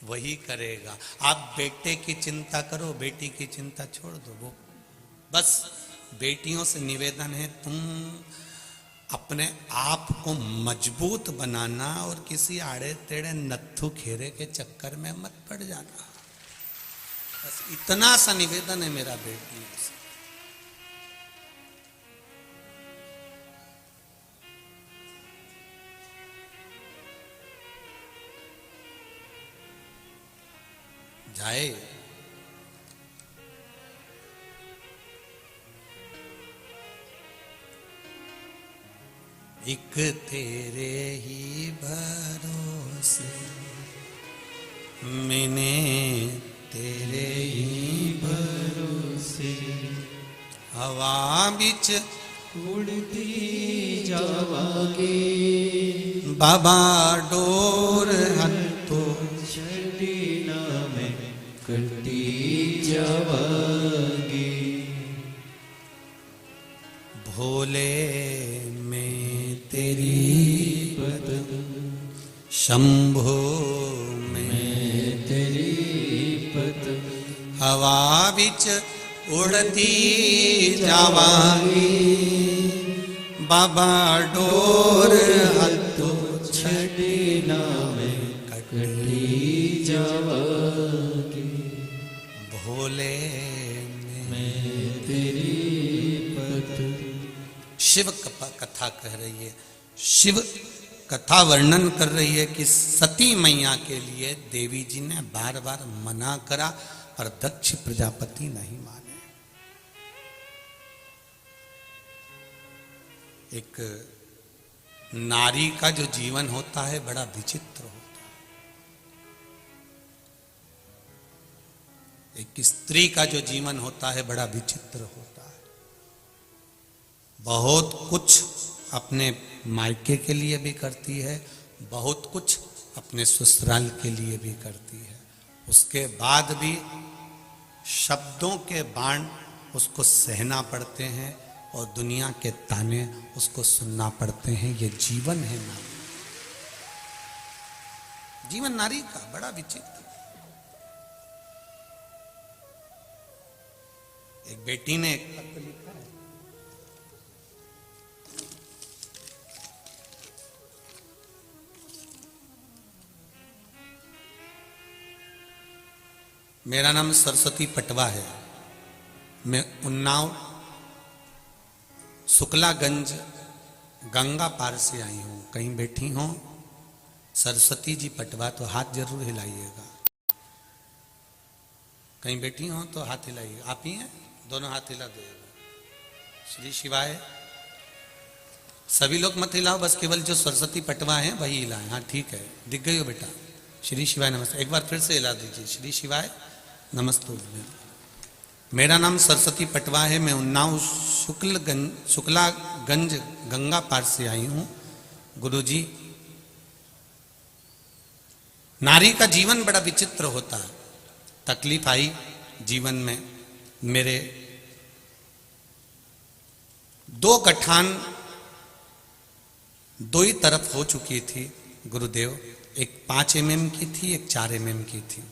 वही करेगा। आप बेटे की चिंता करो, बेटी की चिंता छोड़ दो। वो बस बेटियों से निवेदन है, तुम अपने आप को मजबूत बनाना और किसी आड़े टेढ़े नत्थु खेरे के चक्कर में मत पड़ जाना। बस इतना सा निवेदन है मेरा बेटियों से। जाए एक तेरे ही भरोसे, मैंने तेरे ही भरोसे, हवा बिच उड़ती जावागे, बाबा डोर हत्तो छड़ी नामे कटी जावागे। भोले शंभो में तेरी पतंग हवा बिच उड़ती जावांगी, बाबा डोर हथों छड़ी नामे कटी जावांगी। भोले मैं तेरी पतंग। शिव कथा कह रही है, शिव कथा वर्णन कर रही है कि सती मैया के लिए देवी जी ने बार बार मना करा पर दक्ष प्रजापति नहीं माने। एक नारी का जो जीवन होता है बड़ा विचित्र होता है। एक स्त्री का जो जीवन होता है बड़ा विचित्र होता है। बहुत कुछ अपने मायके के लिए भी करती है, बहुत कुछ अपने ससुराल के लिए भी करती है। उसके बाद भी शब्दों के बाण उसको सहना पड़ते हैं और दुनिया के ताने उसको सुनना पड़ते हैं। ये जीवन है नारी, जीवन नारी का बड़ा विचित्र। एक बेटी ने एक पत्र लिखा है, मेरा नाम सरस्वती पटवा है, मैं उन्नाव शुक्लागंज गंगा पार से आई हूं। कहीं बैठी हो सरस्वती जी पटवा तो हाथ जरूर हिलाइएगा। कहीं बैठी हो तो हाथ हिलाइएगा। आप ही हैं, दोनों हाथ हिला देगा। श्री शिवाय। सभी लोग मत हिलाओ, बस केवल जो सरस्वती पटवा है वही हिलाएं। हाँ ठीक है, दिख गई हो बेटा। श्री शिवाय नमस्ते। एक बार फिर से हिला दीजिए। श्री शिवाय नमस्ते। मेरा नाम सरस्वती पटवा है, मैं उन्नाव शुक्लागंज गंगा पार से आई हूं। गुरुजी, नारी का जीवन बड़ा विचित्र होता है। तकलीफ आई जीवन में। मेरे दो गठान दो ही तरफ हो चुकी थी गुरुदेव। एक 5 mm की थी, एक 4 mm की थी।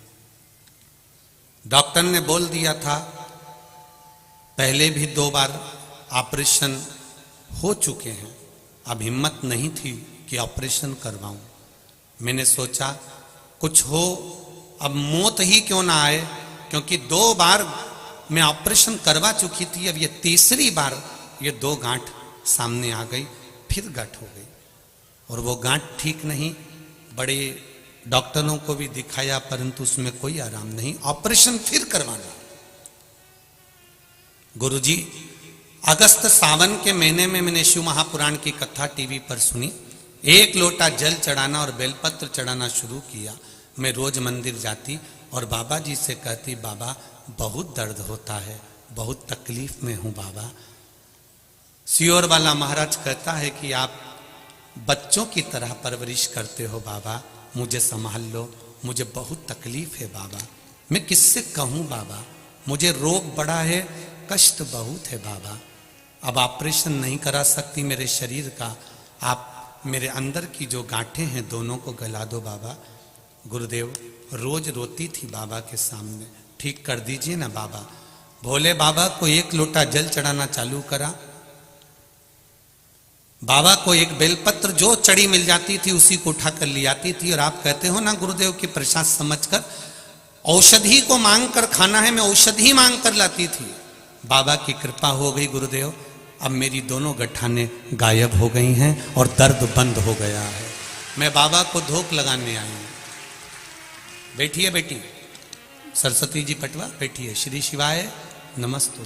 डॉक्टर ने बोल दिया था, पहले भी 2 बार ऑपरेशन हो चुके हैं, अब हिम्मत नहीं थी कि ऑपरेशन करवाऊं। मैंने सोचा कुछ हो, अब मौत ही क्यों ना आए, क्योंकि 2 बार मैं ऑपरेशन करवा चुकी थी। अब ये तीसरी बार ये 2 गांठ सामने आ गई, फिर गांठ हो गई और वो गांठ ठीक नहीं। बड़े डॉक्टरों को भी दिखाया परंतु उसमें कोई आराम नहीं, ऑपरेशन फिर करवाना। गुरुजी, अगस्त सावन के महीने में मैंने शिव महापुराण की कथा टीवी पर सुनी। 1 लोटा जल चढ़ाना और बेलपत्र चढ़ाना शुरू किया। मैं रोज मंदिर जाती और बाबा जी से कहती, बाबा बहुत दर्द होता है, बहुत तकलीफ में हूं बाबा। सियोर वाला महाराज कहता है कि आप बच्चों की तरह परवरिश करते हो बाबा, मुझे संभाल लो, मुझे बहुत तकलीफ है बाबा। मैं किससे कहूं बाबा, मुझे रोग बड़ा है, कष्ट बहुत है बाबा। अब ऑपरेशन नहीं करा सकती मेरे शरीर का, आप मेरे अंदर की जो गांठें हैं दोनों को गला दो बाबा। गुरुदेव रोज रोती थी बाबा के सामने, ठीक कर दीजिए ना बाबा। भोले बाबा को 1 लोटा जल चढ़ाना चालू करा। बाबा को एक बेलपत्र जो चढ़ी मिल जाती थी उसी को उठा कर ले आती थी। और आप कहते हो ना गुरुदेव की प्रसाद समझकर, औषधि को मांग कर खाना है, मैं औषधि मांग कर लाती थी। बाबा की कृपा हो गई गुरुदेव, अब मेरी दोनों गठाने गायब हो गई हैं और दर्द बंद हो गया है। मैं बाबा को धोख लगाने आई हूं। बैठिए बेटी, सरस्वती जी पटवा बैठिए। श्री शिवाय नमस्ते।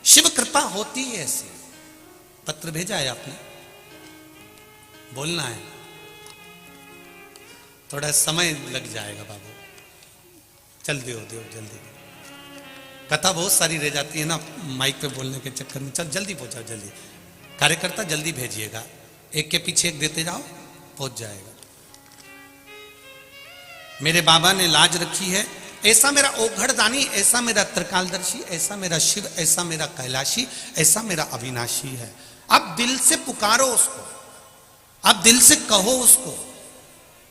शिव कृपा होती है ऐसी। पत्र भेजा है आपने, बोलना है, थोड़ा समय लग जाएगा बाबू, जल्दी हो दो जल्दी। कथा बहुत सारी रह जाती है ना माइक पे बोलने के चक्कर में। चल जल्दी पहुंचाओ, जल्दी। कार्यकर्ता जल्दी भेजिएगा, एक के पीछे एक देते जाओ, पहुंच जाएगा। मेरे बाबा ने लाज रखी है, ऐसा मेरा ओघड़दानी, ऐसा मेरा त्रिकालदर्शी, ऐसा मेरा शिव, ऐसा मेरा कैलाशी, ऐसा मेरा अविनाशी है। अब दिल से पुकारो उसको, अब दिल से कहो उसको,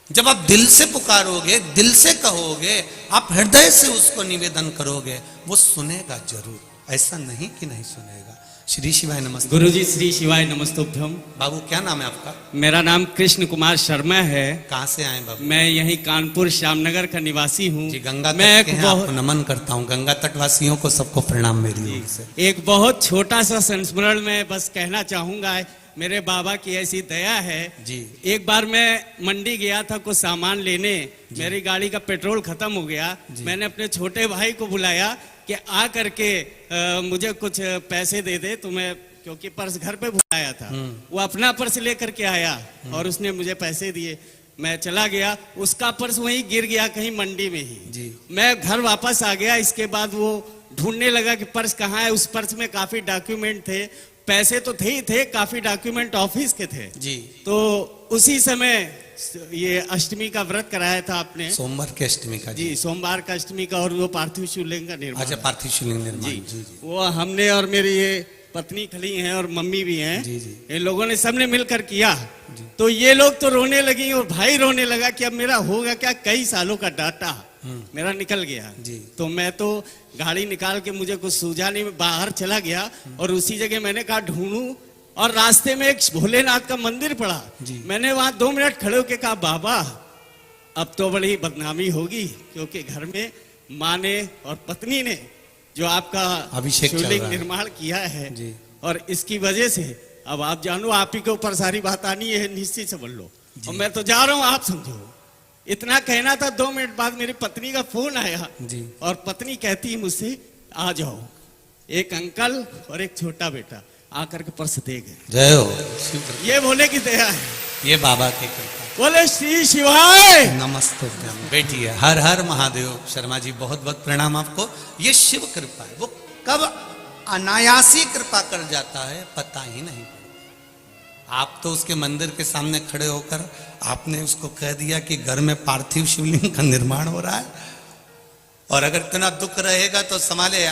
जब आप दिल से पुकारोगे, दिल से कहोगे, आप हृदय से उसको निवेदन करोगे, वो सुनेगा जरूर। ऐसा नहीं कि नहीं सुनेगा। श्री शिवाय नमस्ते। गुरुजी श्री शिवाय नमस्तुभ्यम। बाबू क्या नाम है आपका? मेरा नाम कृष्ण कुमार शर्मा है। कहाँ से आए बाबू? मैं यहीं कानपुर श्यामनगर का निवासी हूँ। जी, गंगा मैं तट के हैं, आपको नमन करता हूँ। गंगा तटवासियों को सबको प्रणाम मेरी ओर से। एक बहुत छोटा सा संस्मरण में बस कहना चाहूंगा। मेरे बाबा की ऐसी दया है जी। एक बार मैं मंडी गया था कुछ सामान लेने, मेरी गाड़ी का पेट्रोल खत्म हो गया। मैंने अपने छोटे भाई को बुलाया कि आ करके मुझे कुछ पैसे दे दे तुम्हें, क्योंकि पर्स घर पे भुलाया था। वो अपना पर्स लेकर के आया और उसने मुझे पैसे दिए। मैं चला गया, उसका पर्स वहीं गिर गया कहीं मंडी में ही जी। मैं घर वापस आ गया। इसके बाद वो ढूंढने लगा कि पर्स कहाँ है। उस पर्स में काफी डॉक्यूमेंट थे, पैसे तो थे ही थे, काफी डॉक्यूमेंट ऑफिस के थे जी। तो उसी समय ये अष्टमी का व्रत कराया था आपने। सोमवार के अष्टमी का जी, सोमवार का अष्टमी का, और वो पार्थिव शिवलिंग का निर्माण। अच्छा, पार्थिव शिवलिंग निर्माण। जी, जी जी वो हमने और मेरी ये पत्नी खली हैं और मम्मी भी हैं। जी जी। इन लोगों ने सबने मिलकर किया। तो ये लोग तो रोने लगी और भाई रोने लगा कि अब मेरा होगा क्या, कई सालों का डाटा मेरा निकल गया। जी। तो मैं तो गाड़ी निकाल के मुझे कुछ सूझा नहीं, मैं बाहर चला गया और उसी जगह मैंने कहा ढूंढूं, और रास्ते में एक भोलेनाथ का मंदिर पड़ा। मैंने वहां 2 मिनट खड़े होकर कहा बाबा अब तो बड़ी बदनामी होगी, क्योंकि घर में माँ ने और पत्नी ने जो आपका अभिषेक चल शिवलिंग रहा है। निर्माण किया है जी। और इसकी वजह से अब आप जानो आप ही के ऊपर सारी बात आनी है, निश्चित समझ लो। और मैं तो जा रहा हूँ, आप समझो। इतना कहना था। 2 मिनट बाद मेरी पत्नी का फोन आया जी। और पत्नी कहती मुझसे आ जाओ, एक अंकल और एक छोटा बेटा आकर के पर्स दे गए। जय हो। ये भोले की दया है, ये बाबा की कृपा। बोले श्री शिवाय नमस्ते बेटी है। हर हर महादेव। शर्मा जी बहुत बहुत प्रणाम आपको। ये शिव कृपा है, वो कब अनायासी कृपा कर जाता है पता ही नहीं पड़ता। आप तो उसके मंदिर के सामने खड़े होकर आपने उसको कह दिया कि घर में पार्थिव शिवलिंग का निर्माण हो रहा है, और अगर इतना दुख रहेगा तो संभाले,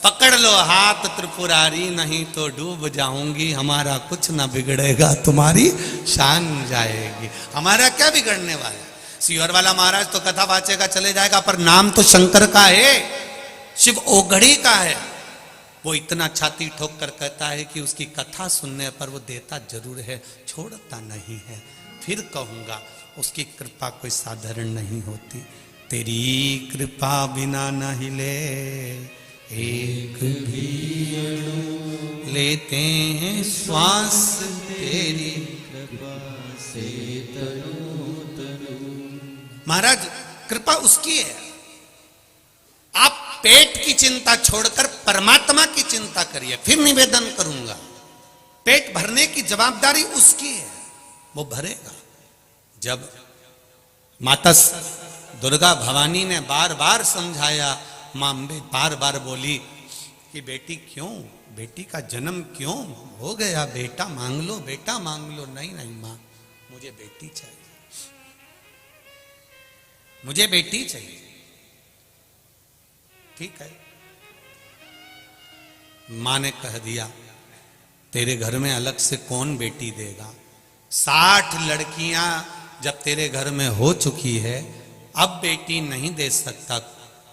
पकड़ लो हाथ त्रिपुरारी, नहीं तो डूब जाऊंगी, हमारा कुछ ना बिगड़ेगा, तुम्हारी शान जाएगी। हमारा क्या बिगड़ने वाला है? सीहोर वाला महाराज तो कथा वाचेगा चले जाएगा, पर नाम तो शंकर का है, शिव ओघड़ी का है। वो इतना छाती ठोक कर कहता है कि उसकी कथा सुनने पर वो देता जरूर है, छोड़ता नहीं है। फिर कहूंगा उसकी कृपा कोई साधारण नहीं होती। तेरी कृपा बिना न हिले एक भी अणु, लेते हैं श्वास तेरी कृपा से तनु तनु। महाराज कृपा उसकी है। आप पेट की चिंता छोड़कर परमात्मा की चिंता करिए, फिर निवेदन करूंगा। पेट भरने की जवाबदारी उसकी है, वो भरेगा। जब माता दुर्गा भवानी ने बार बार समझाया, मां अम्बे बार बार बोली कि बेटी क्यों, बेटी का जन्म क्यों हो गया, बेटा मांग लो, बेटा मांग लो। नहीं नहीं मां, मुझे बेटी चाहिए, मुझे बेटी चाहिए। ठीक है, मां ने कह दिया तेरे घर में अलग से कौन बेटी देगा। 60 लड़कियां जब तेरे घर में हो चुकी है, अब बेटी नहीं दे सकता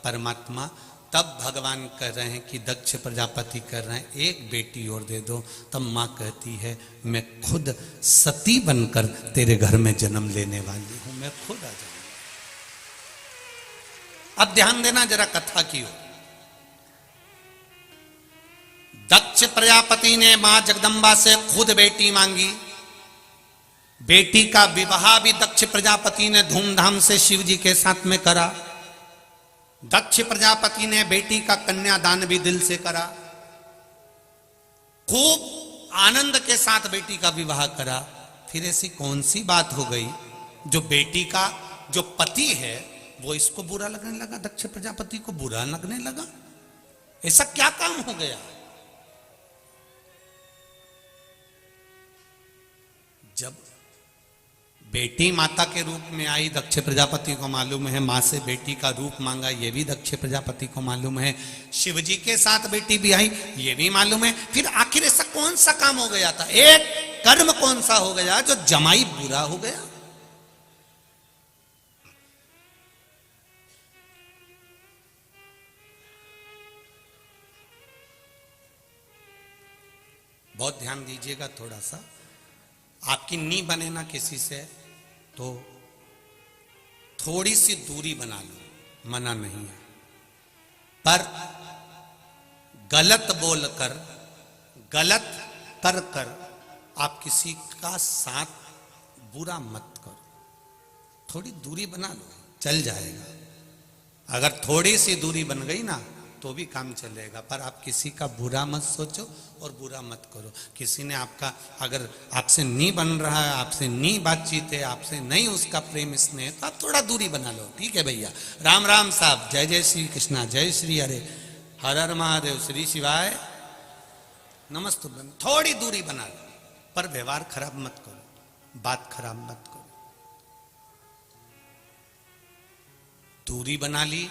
परमात्मा। तब भगवान कह रहे हैं कि दक्ष प्रजापति कर रहे हैं एक बेटी और दे दो। तब मां कहती है मैं खुद सती बनकर तेरे घर में जन्म लेने वाली हूं, मैं खुद आ जाऊंगी। अब ध्यान देना जरा कथा की ओर। दक्ष प्रजापति ने मां जगदंबा से खुद बेटी मांगी। बेटी का विवाह भी दक्ष प्रजापति ने धूमधाम से शिव जी के साथ में करा। दक्ष प्रजापति ने बेटी का कन्यादान भी दिल से करा। खूब आनंद के साथ बेटी का विवाह करा। फिर ऐसी कौन सी बात हो गई जो बेटी का जो पति है वो इसको बुरा लगने लगा, दक्ष प्रजापति को बुरा लगने लगा? ऐसा क्या काम हो गया? जब बेटी माता के रूप में आई, दक्ष प्रजापति को मालूम है, मां से बेटी का रूप मांगा, ये भी दक्ष प्रजापति को मालूम है। शिव जी के साथ बेटी भी आई, ये भी मालूम है। फिर आखिर ऐसा कौन सा काम हो गया था, एक कर्म कौन सा हो गया जो जमाई बुरा हो गया? बहुत ध्यान दीजिएगा थोड़ा सा। आपकी नी बने ना किसी से तो थोड़ी सी दूरी बना लो, मना नहीं है, पर गलत बोलकर, गलत कर कर आप किसी का साथ बुरा मत करो। थोड़ी दूरी बना लो, चल जाएगा। अगर थोड़ी सी दूरी बन गई ना तो भी काम चलेगा, पर आप किसी का बुरा मत सोचो और बुरा मत करो। किसी ने आपका अगर आपसे नहीं बन रहा है, आपसे नहीं बातचीत है, आपसे नहीं उसका प्रेम स्नेह, तो आप थोड़ा दूरी बना लो। ठीक है भैया, राम राम साहब, जय जय श्री कृष्णा, जय श्री हरे, हर हर महादेव, श्री शिवाय नमस्तु। थोड़ी दूरी बना लो, पर व्यवहार खराब मत करो, बात खराब मत करो। दूरी बना ली,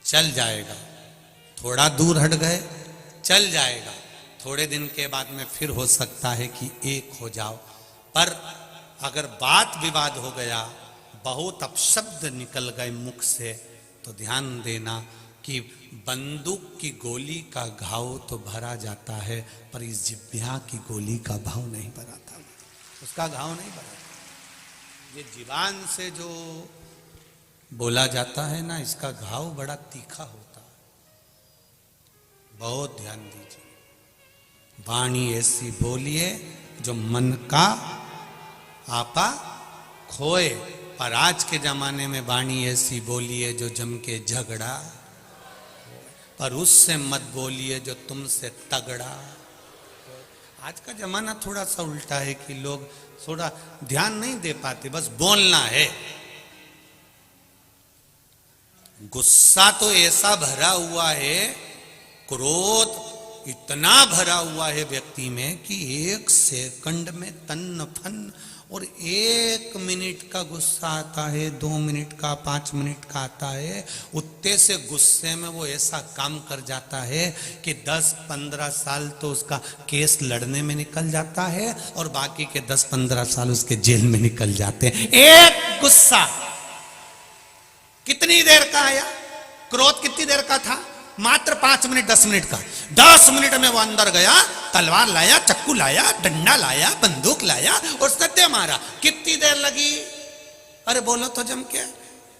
चल जाएगा। थोड़ा दूर हट गए, चल जाएगा। थोड़े दिन के बाद में फिर हो सकता है कि एक हो जाओ, पर अगर बात विवाद हो गया, बहुत अपशब्द निकल गए मुख से, तो ध्यान देना कि बंदूक की गोली का घाव तो भरा जाता है, पर इस जिब्या की गोली का भाव नहीं भराता, उसका घाव नहीं भराता। ये जीवान से जो बोला जाता है ना, इसका घाव बड़ा तीखा होता है। बहुत ध्यान दीजिए, वाणी ऐसी बोलिए जो मन का आपा खोए, पर आज के जमाने में वाणी ऐसी बोलिए जो जम के झगड़ा, पर उससे मत बोलिए जो तुमसे तगड़ा। आज का जमाना थोड़ा सा उल्टा है कि लोग थोड़ा ध्यान नहीं दे पाते, बस बोलना है। गुस्सा तो ऐसा भरा हुआ है, क्रोध इतना भरा हुआ है व्यक्ति में कि एक सेकंड में तन्न फन, और 1 मिनट का गुस्सा आता है, 2 मिनट का, 5 मिनट का आता है। उतने से गुस्से में वो ऐसा काम कर जाता है कि 10-15 साल तो उसका केस लड़ने में निकल जाता है, और बाकी के 10-15 साल उसके जेल में निकल जाते हैं। एक गुस्सा कितनी देर का आया, क्रोध कितनी देर का था, मात्र 5 मिनट 10 मिनट का। 10 मिनट में वो अंदर गया, तलवार लाया, चक्कू लाया, डंडा लाया, बंदूक लाया और सत्य मारा। कितनी देर लगी, अरे बोलो तो जम के,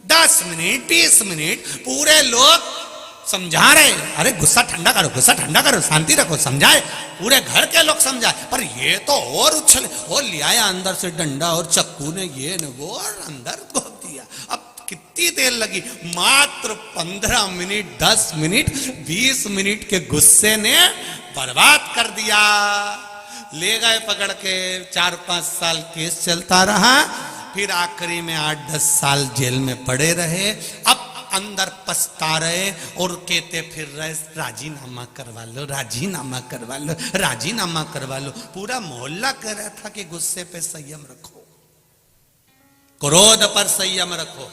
10 मिनट 20 मिनट पूरे लोग समझा रहे, अरे गुस्सा ठंडा करो, गुस्सा ठंडा करो, शांति रखो, समझाए, पूरे घर के लोग समझाए, पर ये तो और उछले, और ले आया अंदर से डंडा और चक्कू ने ये न वो, और अंदर घोप दिया। अब कितनी देर लगी, मात्र 15 मिनट, 10 मिनट, 20 मिनट के गुस्से ने बर्बाद कर दिया। ले गए पकड़ के, 4-5 साल केस चलता रहा, फिर आखिरी में 8-10 साल जेल में पड़े रहे। अब अंदर पछता रहे और कहते फिर रहे, राजीनामा करवा लो, राजीनामा करवा लो, राजीनामा करवा लो। पूरा मोहल्ला कह रहा था कि गुस्से पे संयम रखो, क्रोध पर संयम रखो।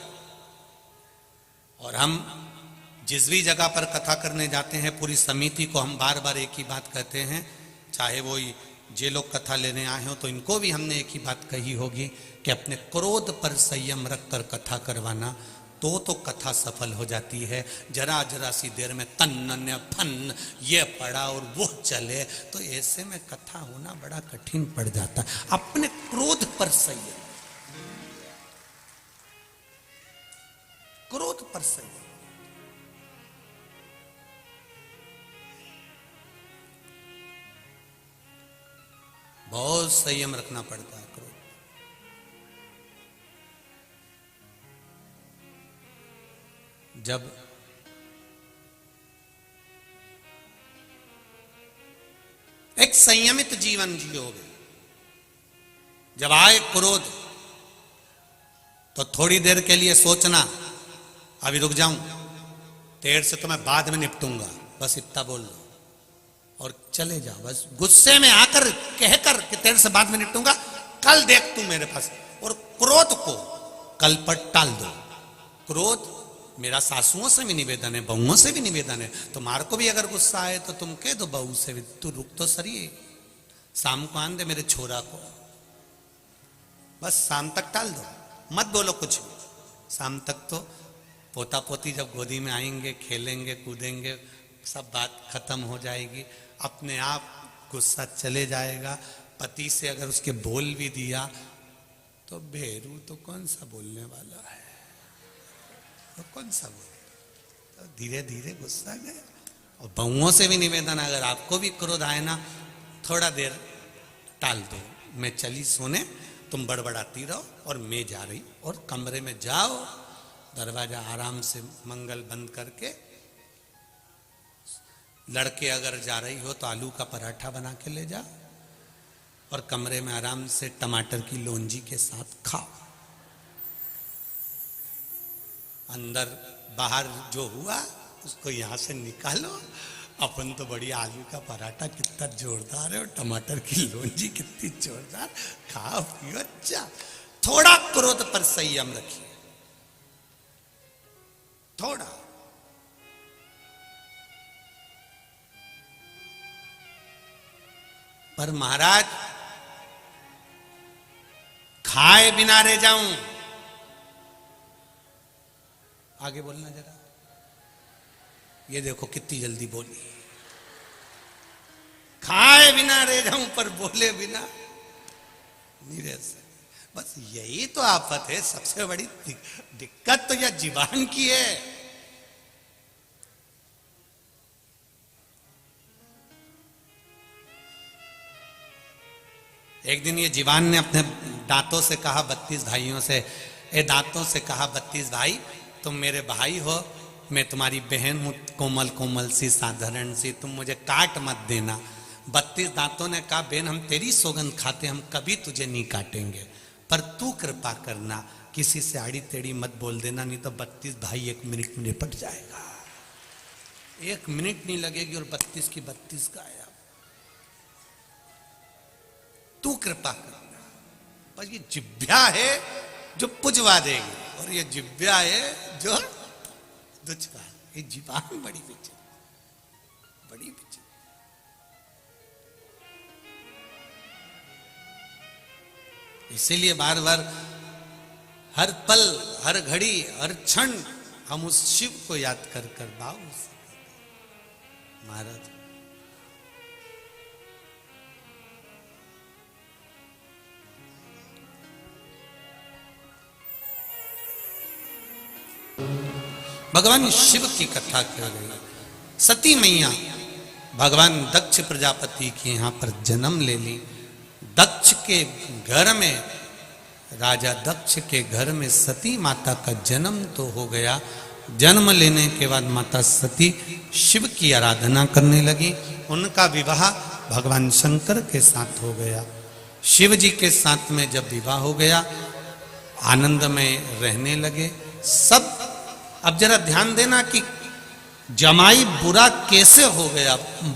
और हम जिस भी जगह पर कथा करने जाते हैं, पूरी समिति को हम बार बार एक ही बात कहते हैं, चाहे वो जे लोग कथा लेने आए हो तो इनको भी हमने एक ही बात कही होगी कि अपने क्रोध पर संयम रखकर कथा करवाना, तो कथा सफल हो जाती है। जरा जरा सी देर में तन्न फन ये पड़ा और वो चले, तो ऐसे में कथा होना बड़ा कठिन पड़ जाता। अपने क्रोध पर संयम, क्रोध पर संयम। बहुत संयम रखना पड़ता है क्रोध। जब एक संयमित जीवन जियोगे, जब आए क्रोध तो थोड़ी देर के लिए सोचना, अभी रुक जाऊं, देर से तो मैं बाद में निपटूंगा, बस इतना बोल लो और चले जाओ। बस गुस्से में आकर कहकर कि तेरे से बाद में निपटूंगा, कल देख तू मेरे पास। और क्रोध को कल पर टाल दो। क्रोध मेरा सासुओं से भी निवेदन है, बहुओं से भी निवेदन है, तुम्हारे को भी अगर गुस्सा आए तो तुम कह दो बहू से भी, तू रुक तो सही, शाम को आन दे मेरे छोरा को, बस शाम तक टाल दो, मत बोलो कुछ भी। शाम तक तो पोता पोती जब गोदी में आएंगे, खेलेंगे कूदेंगे, सब बात खत्म हो जाएगी, अपने आप गुस्सा चले जाएगा। पति से अगर उसके बोल भी दिया तो भेरू तो कौन सा बोलने वाला है, तो कौन सा बोल, तो धीरे धीरे गुस्सा गया। और बहुओं से भी निवेदन, अगर आपको भी क्रोध आए ना, थोड़ा देर टाल दो, मैं चली सोने, तुम बड़बड़ाती रहो और मैं जा रही, और कमरे में जाओ, दरवाजा आराम से मंगल बंद करके, लड़के अगर जा रही हो तो आलू का पराठा बना के ले जाओ और कमरे में आराम से टमाटर की लोंजी के साथ खाओ। अंदर बाहर जो हुआ उसको यहां से निकालो। अपन तो बड़ी आलू का पराठा कितना जोरदार है और टमाटर की लोंजी कितनी जोरदार, खाओ पियो। अच्छा, थोड़ा क्रोध पर संयम रखिए, थोड़ा। पर महाराज खाए बिना रह जाऊं, आगे बोलना जरा। ये देखो कितनी जल्दी बोली, खाए बिना रह जाऊं पर बोले बिना नहीं रह सकते। बस यही तो आफत है, सबसे बड़ी दिक्कत तो यह जीवान की है। एक दिन ये जीवान ने अपने दांतों से कहा 32 भाइयों से, ए दांतों से कहा 32 भाई, तुम मेरे भाई हो, मैं तुम्हारी बहन हूं, कोमल कोमल सी साधारण सी, तुम मुझे काट मत देना। 32 दांतों ने कहा बहन हम तेरी सौगंध खाते, हम कभी तुझे नहीं काटेंगे, पर तू कृपा करना, किसी से आड़ी टेढ़ी मत बोल देना, नहीं तो 32 भाई 1 मिनट में निपट जाएगा। 1 मिनट नहीं लगेगी और 32 की 32 गायब। तू कृपा करना। बस ये जिभ्या है जो पुजवा देगी और ये जिभ्या है जो दुचवा। ये जीवान बड़ी विचित्र, बड़ी विचित्र। इसीलिए बार बार हर पल, हर घड़ी, हर क्षण हम उस शिव को याद कर कर भाव महाराज। भगवान शिव की कथा कर रही। सती मैया भगवान दक्ष प्रजापति के यहां पर जन्म ले ली। दक्ष के घर में, राजा दक्ष के घर में सती माता का जन्म तो हो गया। जन्म लेने के बाद माता सती शिव की आराधना करने लगी। उनका विवाह भगवान शंकर के साथ हो गया। शिव जी के साथ में जब विवाह हो गया, आनंद में रहने लगे सब। अब जरा ध्यान देना कि जमाई बुरा कैसे हो गया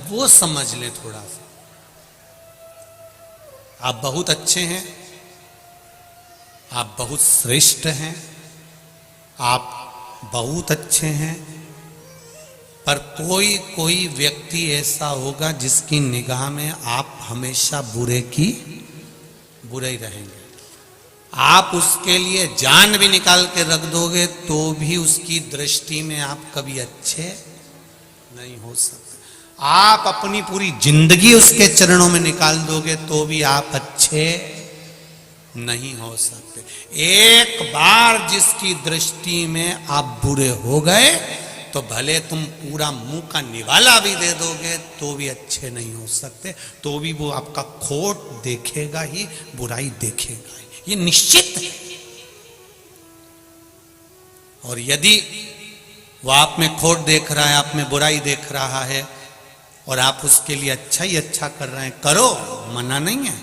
वो समझ ले थोड़ा सा। आप बहुत अच्छे हैं, आप बहुत श्रेष्ठ हैं, आप बहुत अच्छे हैं, पर कोई कोई व्यक्ति ऐसा होगा जिसकी निगाह में आप हमेशा बुरे की बुरे ही रहेंगे। आप उसके लिए जान भी निकाल के रख दोगे तो भी उसकी दृष्टि में आप कभी अच्छे नहीं हो सकते। आप अपनी पूरी जिंदगी उसके चरणों में निकाल दोगे तो भी आप अच्छे नहीं हो सकते। एक बार जिसकी दृष्टि में आप बुरे हो गए तो भले तुम पूरा मुंह का निवाला भी दे दोगे तो भी अच्छे नहीं हो सकते। तो भी वो आपका खोट देखेगा ही, बुराई देखेगा ही, ये निश्चित है। और यदि वो आप में खोट देख रहा है, आप में बुराई देख रहा है और आप उसके लिए अच्छा ही अच्छा कर रहे हैं, करो, मना नहीं है।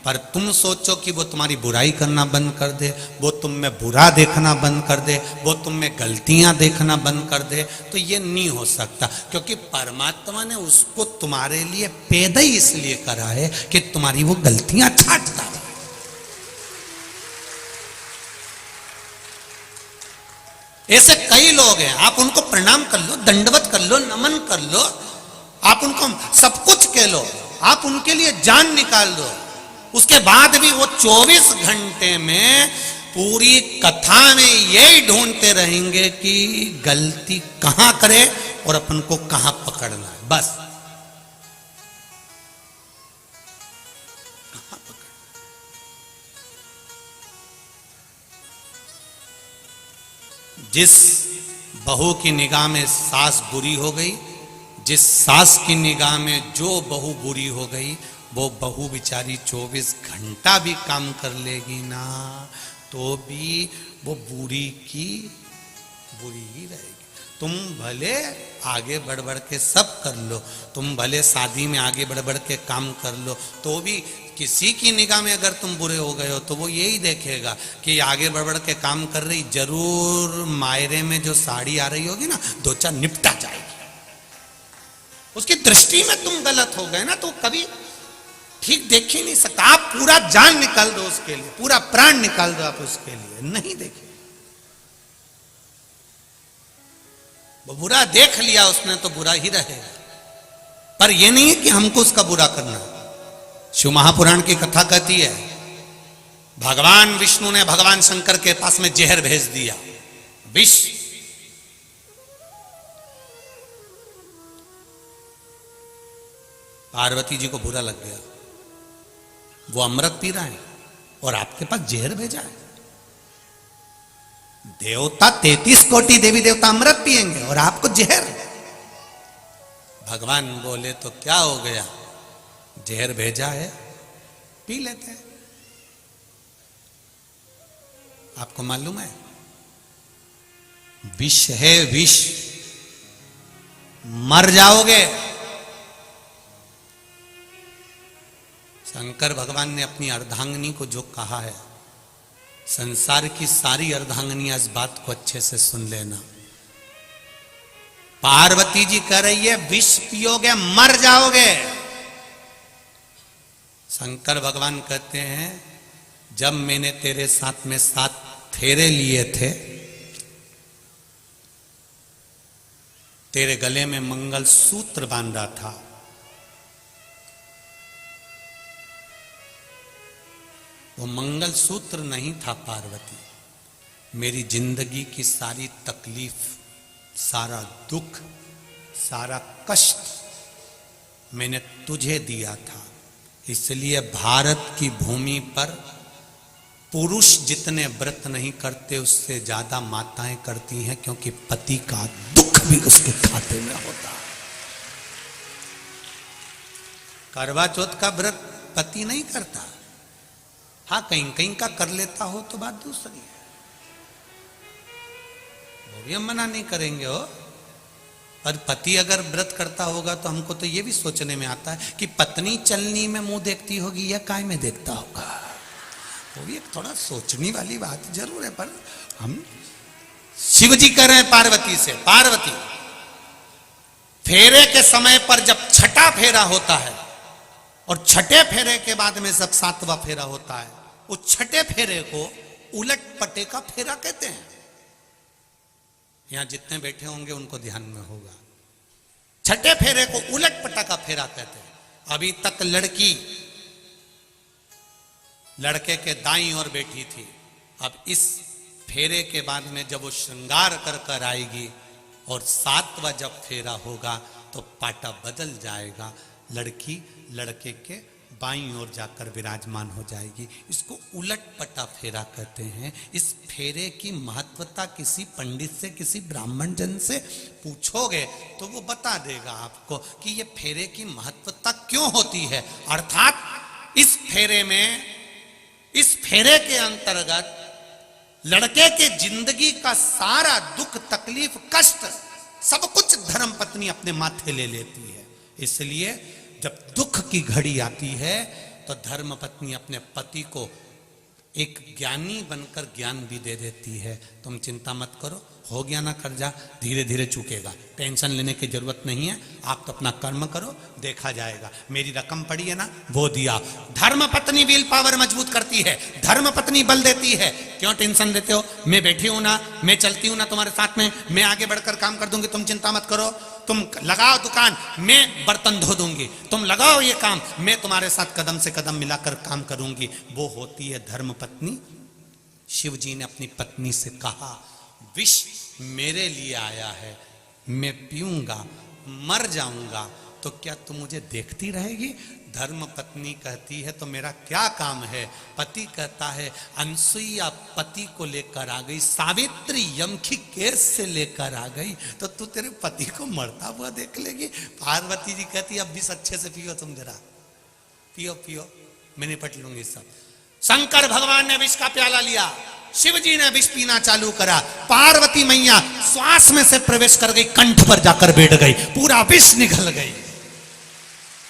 पर तुम सोचो कि वो तुम्हारी बुराई करना बंद कर दे, वो तुम में बुरा देखना बंद कर दे, वो तुम में गलतियां देखना बंद कर दे, तो ये नहीं हो सकता। क्योंकि परमात्मा ने उसको तुम्हारे लिए पैदा ही इसलिए करा है कि तुम्हारी वो गलतियां छांटता है। ऐसे कई लोग हैं, आप उनको प्रणाम कर लो, दंडवत कर लो, नमन कर लो, आप उनको सब कुछ कह लो, आप उनके लिए जान निकाल दो, उसके बाद भी वो 24 घंटे में पूरी कथा में यही ढूंढते रहेंगे कि गलती कहां करे और अपन को कहां पकड़ना है। बस जिस बहू की निगाह में सास बुरी हो गई, जिस सास की निगाह में जो बहू बुरी हो गई, वो बहू बेचारी 24 घंटा भी काम कर लेगी ना तो भी वो बुरी की बुरी ही रहेगी। तुम भले आगे बढ़ बढ़ के सब कर लो, तुम भले शादी में आगे बढ़ बढ़ के काम कर लो, तो भी किसी की निगाह में अगर तुम बुरे हो गए हो तो वो यही देखेगा कि आगे बढ़ बढ़ के काम कर रही, जरूर मायरे में जो साड़ी आ रही होगी ना 2-4 निपटा जाएगी। उसकी दृष्टि में तुम गलत हो गए ना तो कभी ठीक देख ही नहीं सकता। आप पूरा जान निकाल दो उसके लिए, पूरा प्राण निकाल दो आप उसके लिए, नहीं देखे। वो बुरा देख लिया उसने तो बुरा ही रहेगा, पर यह नहीं है कि हमको उसका बुरा करना। शिव महापुराण की कथा कहती है भगवान विष्णु ने भगवान शंकर के पास में जहर भेज दिया, विष। पार्वती जी को बुरा लग गया, वो अमृत पी रहा है और आपके पास जहर भेजा है। देवता 33 कोटि देवी देवता अमृत पिएंगे और आपको जहर। भगवान बोले तो क्या हो गया, जहर भेजा है पी लेते हैं। आपको मालूम है विष है, विष, मर जाओगे। शंकर भगवान ने अपनी अर्धांगिनी को जो कहा है, संसार की सारी अर्धांगिनियां इस बात को अच्छे से सुन लेना। पार्वती जी कह रही है विष पियोगे मर जाओगे। शंकर भगवान कहते हैं जब मैंने तेरे साथ में 7 फेरे लिए थे, तेरे गले में मंगल सूत्र बांधा था, वो मंगल सूत्र नहीं था पार्वती, मेरी जिंदगी की सारी तकलीफ, सारा दुख, सारा कष्ट मैंने तुझे दिया था। इसलिए भारत की भूमि पर पुरुष जितने व्रत नहीं करते उससे ज्यादा माताएं करती हैं, क्योंकि पति का दुख भी उसके खाते में होता है। करवा चौथ का व्रत पति नहीं करता, हाँ कहीं कहीं का कर लेता हो तो बात दूसरी है, वो भी हम मना नहीं करेंगे हो। पर पति अगर व्रत करता होगा तो हमको तो ये भी सोचने में आता है कि पत्नी चलनी में मुंह देखती होगी या काय में देखता होगा, वो भी एक थोड़ा सोचने वाली बात जरूर है। पर हम शिव जी कह रहे हैं पार्वती से, पार्वती फेरे के समय पर जब छठा फेरा होता है और छठे फेरे के बाद में जब 7वां फेरा होता है, उस छठे फेरे को उलट पटे का फेरा कहते हैं। यहां जितने बैठे होंगे उनको ध्यान में होगा, छठे फेरे को उलट पटा का फेरा कहते हैं। अभी तक लड़की लड़के के दाईं ओर बैठी थी, अब इस फेरे के बाद में जब वो श्रृंगार कर कर आएगी और 7वां जब फेरा होगा तो पाटा बदल जाएगा, लड़की लड़के के बाईं ओर जाकर विराजमान हो जाएगी। इसको उलट पटा फेरा कहते हैं। इस फेरे की महत्वता किसी पंडित से, किसी ब्राह्मण जन से पूछोगे तो वो बता देगा आपको कि ये फेरे की महत्वता क्यों होती है। अर्थात इस फेरे में, इस फेरे के अंतर्गत लड़के के जिंदगी का सारा दुख, तकलीफ, कष्ट सब कुछ धर्मपत्नी अपने माथे ले लेती है। इसलिए जब दुख की घड़ी आती है तो धर्मपत्नी अपने पति को एक ज्ञानी बनकर ज्ञान भी दे देती है। तुम चिंता मत करो, हो गया ना कर्जा, धीरे धीरे चुकेगा, टेंशन लेने की जरूरत नहीं है, आप तो अपना कर्म करो, देखा जाएगा। मेरी रकम पड़ी है ना, वो दिया। धर्मपत्नी विल पावर मजबूत करती है, धर्मपत्नी बल देती है। क्यों टेंशन लेते हो, मैं बैठी हूं ना, मैं चलती हूं ना तुम्हारे साथ में, मैं आगे बढ़कर काम कर दूंगी, तुम चिंता मत करो। तुम लगाओ दुकान, मैं बर्तन धो दूंगी, तुम लगाओ ये काम, मैं तुम्हारे साथ कदम से कदम मिलाकर काम करूंगी। वो होती है धर्मपत्नी। शिव जी ने अपनी पत्नी से कहा विष मेरे लिए आया है, मैं पीऊंगा, मर जाऊंगा, तो क्या तुम मुझे देखती रहेगी? धर्म पत्नी कहती है तो मेरा क्या काम है। पति कहता है अनसुईया पति को लेकर आ गई, सावित्री यम की केस से लेकर आ गई, तो तू तेरे पति को मरता हुआ देख लेगी। पार्वती जी कहती अब विष अच्छे से पियो, तुम जरा पियो पियो, मैं निपट लूंगी सब। शंकर भगवान ने विष का प्याला लिया, शिव जी ने विष पीना चालू करा, पार्वती मैया श्वास में से प्रवेश कर गई, कंठ पर जाकर बैठ गई, पूरा विष निकल गई,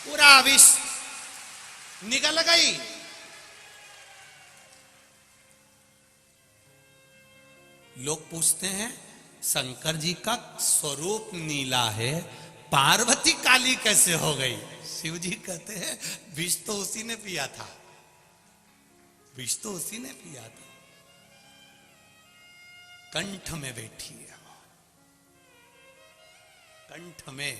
पूरा विष निकल गई। लोग पूछते हैं शंकर जी का स्वरूप नीला है, पार्वती काली कैसे हो गई? शिव जी कहते हैं विष तो उसी ने पिया था, विष तो उसी ने पिया था, कंठ में बैठी है, कंठ में।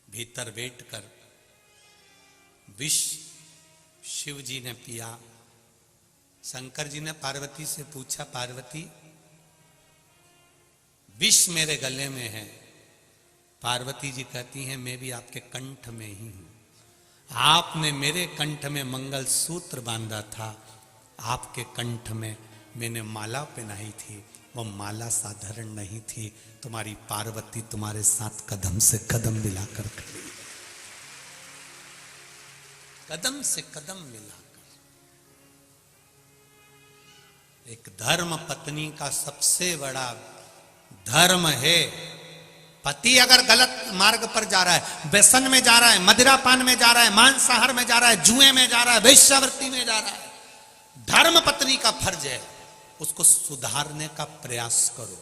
भीतर बैठकर विष शिव जी ने पिया। शंकर जी ने पार्वती से पूछा, पार्वती विष मेरे गले में है। पार्वती जी कहती हैं मैं भी आपके कंठ में ही हूं, आपने मेरे कंठ में मंगल सूत्र बांधा था, आपके कंठ में मैंने माला पहनाई थी, वो माला साधारण नहीं थी, तुम्हारी पार्वती तुम्हारे साथ कदम से कदम मिलाकर खड़ी, कदम से कदम मिलाकर। एक धर्म पत्नी का सबसे बड़ा धर्म है, पति अगर गलत मार्ग पर जा रहा है, व्यसन में जा रहा है, मदिरापान में जा रहा है, मांसाहार में जा रहा है, जुए में जा रहा है, वेश्यावृत्ति में जा रहा है, धर्म पत्नी का फर्ज है उसको सुधारने का प्रयास करो।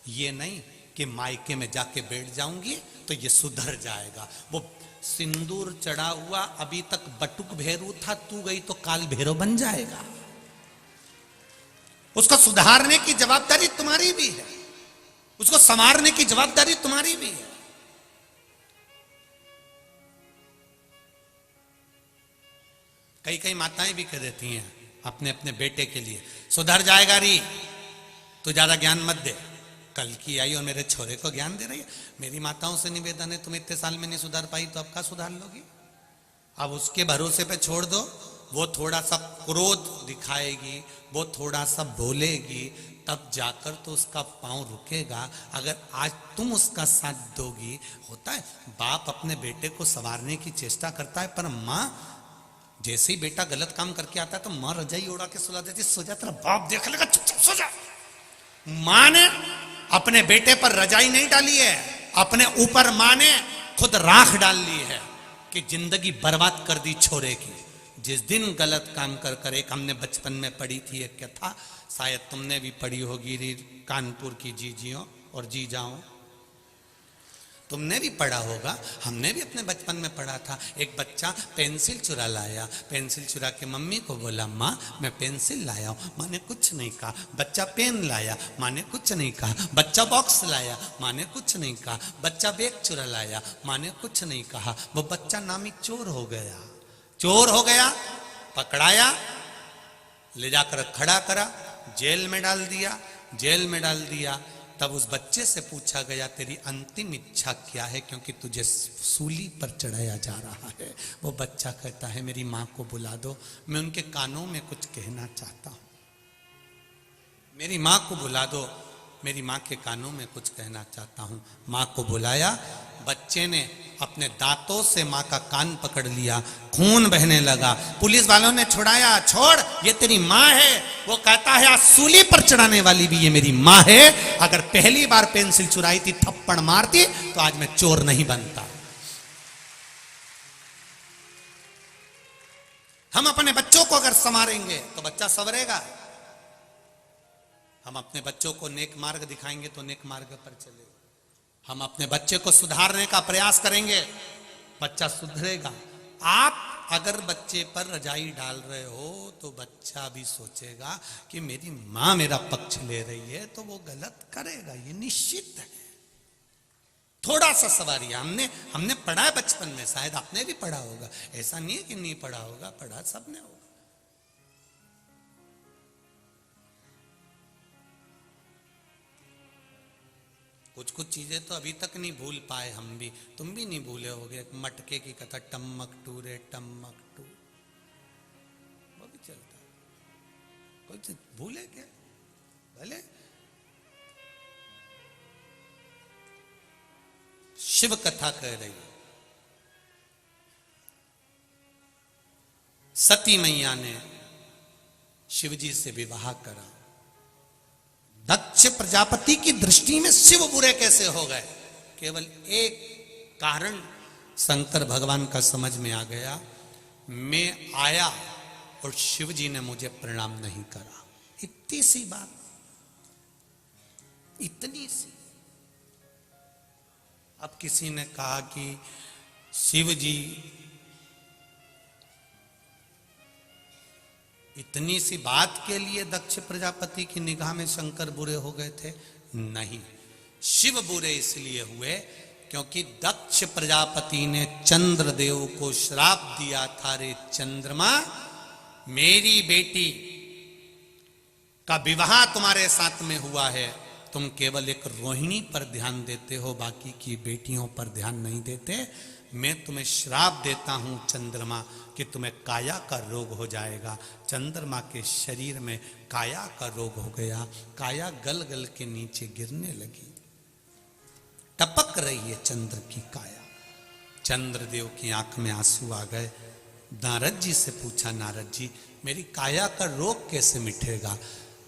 ये नहीं कि मायके में जाके बैठ जाऊंगी तो ये सुधर जाएगा। वो सिंदूर चढ़ा हुआ अभी तक बटुक भैरू था, तू गई तो काल भैरव बन जाएगा। उसको सुधारने की जवाबदारी तुम्हारी भी है, उसको संवारने की जवाबदारी तुम्हारी भी है। कई कई माताएं भी कह देती हैं अपने अपने बेटे के लिए, सुधर जाएगा री, तू ज्यादा ज्ञान मत दे। कल की आई और मेरे छोरे को ज्ञान दे रही है। मेरी माताओं से निवेदन है, तुम इतने साल में नहीं सुधार पाई तो अब का सुधार लोगी? अब उसके भरोसे पे छोड़ दो, वो थोड़ा सा क्रोध दिखाएगी, वो थोड़ा सा बोलेगी, तब जाकर तो उसका पांव रुकेगा। अगर आज तुम उसका साथ दोगी, होता है बाप अपने बेटे को संवारने की चेष्टा करता है, पर माँ जैसे ही बेटा गलत काम करके आता है तो माँ रजाई उड़ा के सुला देती, सो जा तेरा बाप देख लेगा, चुपचाप सो जा। माँ ने अपने बेटे पर रजाई नहीं डाली है, अपने ऊपर माँ ने खुद राख डाल ली है कि जिंदगी बर्बाद कर दी छोरे की। जिस दिन गलत काम कर कर, एक हमने बचपन में पढ़ी थी एक कथा, शायद तुमने भी पढ़ी होगी, कानपुर की जीजियों और जीजाओं, तुमने भी पढ़ा होगा, हमने भी अपने बचपन में पढ़ा था। एक बच्चा पेंसिल चुरा लाया, पेंसिल चुरा के मम्मी को बोला माँ मैं पेंसिल लाया हूँ, माँ ने कुछ नहीं कहा। बच्चा पेन लाया, माँ ने कुछ नहीं कहा। बच्चा बॉक्स लाया, माँ ने कुछ नहीं कहा। बच्चा बैग चुरा लाया, माँ ने कुछ नहीं कहा। वो बच्चा नामी चोर हो गया, चोर हो गया, पकड़ाया, ले जाकर खड़ा करा, जेल में डाल दिया, जेल में डाल दिया। तब उस बच्चे से पूछा गया तेरी अंतिम इच्छा क्या है, क्योंकि तुझे सूली पर चढ़ाया जा रहा है। वो बच्चा कहता है मेरी माँ को बुला दो, मैं उनके कानों में कुछ कहना चाहता हूँ। मेरी माँ को बुला दो, मेरी माँ के कानों में कुछ कहना चाहता हूँ। माँ को बुलाया, बच्चे ने अपने दांतों से माँ का कान पकड़ लिया, खून बहने लगा। पुलिस वालों ने छुड़ाया, छोड़ ये तेरी माँ है। वो कहता है आज सूली पर चढ़ाने वाली भी ये मेरी माँ है। अगर पहली बार पेंसिल चुराई थी, थप्पड़ मारती तो आज मैं चोर नहीं बनता। हम अपने बच्चों को अगर संवारेंगे तो बच्चा संवरेगा। हम अपने बच्चों को नेक मार्ग दिखाएंगे तो नेक मार्ग पर चलेगा। हम अपने बच्चे को सुधारने का प्रयास करेंगे, बच्चा सुधरेगा। आप अगर बच्चे पर रजाई डाल रहे हो तो बच्चा भी सोचेगा कि मेरी माँ मेरा पक्ष ले रही है तो वो गलत करेगा, ये निश्चित है। थोड़ा सा सवारी हमने पढ़ा है बचपन में, शायद आपने भी पढ़ा होगा, ऐसा नहीं है कि नहीं पढ़ा होगा, पढ़ा सबने होगा। कुछ कुछ चीजें तो अभी तक नहीं भूल पाए हम भी, तुम भी नहीं भूले होगे। मटके की कथा, टम्मक टू रे टम्मक टू, वो भी चलता है, कोई भूले क्या? भले शिव कथा कह रही है, सती मैया ने शिवजी से विवाह करा। दक्ष प्रजापति की दृष्टि में शिव बुरे कैसे हो गए? केवल एक कारण शंकर भगवान का समझ में आ गया, मैं आया और शिवजी ने मुझे प्रणाम नहीं करा। इतनी सी बात, इतनी सी। अब किसी ने कहा कि शिवजी इतनी सी बात के लिए दक्ष प्रजापति की निगाह में शंकर बुरे हो गए थे? नहीं, शिव बुरे इसलिए हुए क्योंकि दक्ष प्रजापति ने चंद्रदेव को श्राप दिया था, रे चंद्रमा, मेरी बेटी का विवाह तुम्हारे साथ में हुआ है, तुम केवल एक रोहिणी पर ध्यान देते हो, बाकी की बेटियों पर ध्यान नहीं देते। मैं तुम्हें श्राप देता हूं चंद्रमा कि तुम्हें काया का रोग हो जाएगा। चंद्रमा के शरीर में काया का रोग हो गया, काया गल गल के नीचे गिरने लगी, टपक रही है चंद्र की काया। चंद्रदेव की आंख में आंसू आ गए। नारद जी से पूछा, नारद जी मेरी काया का रोग कैसे मिटेगा?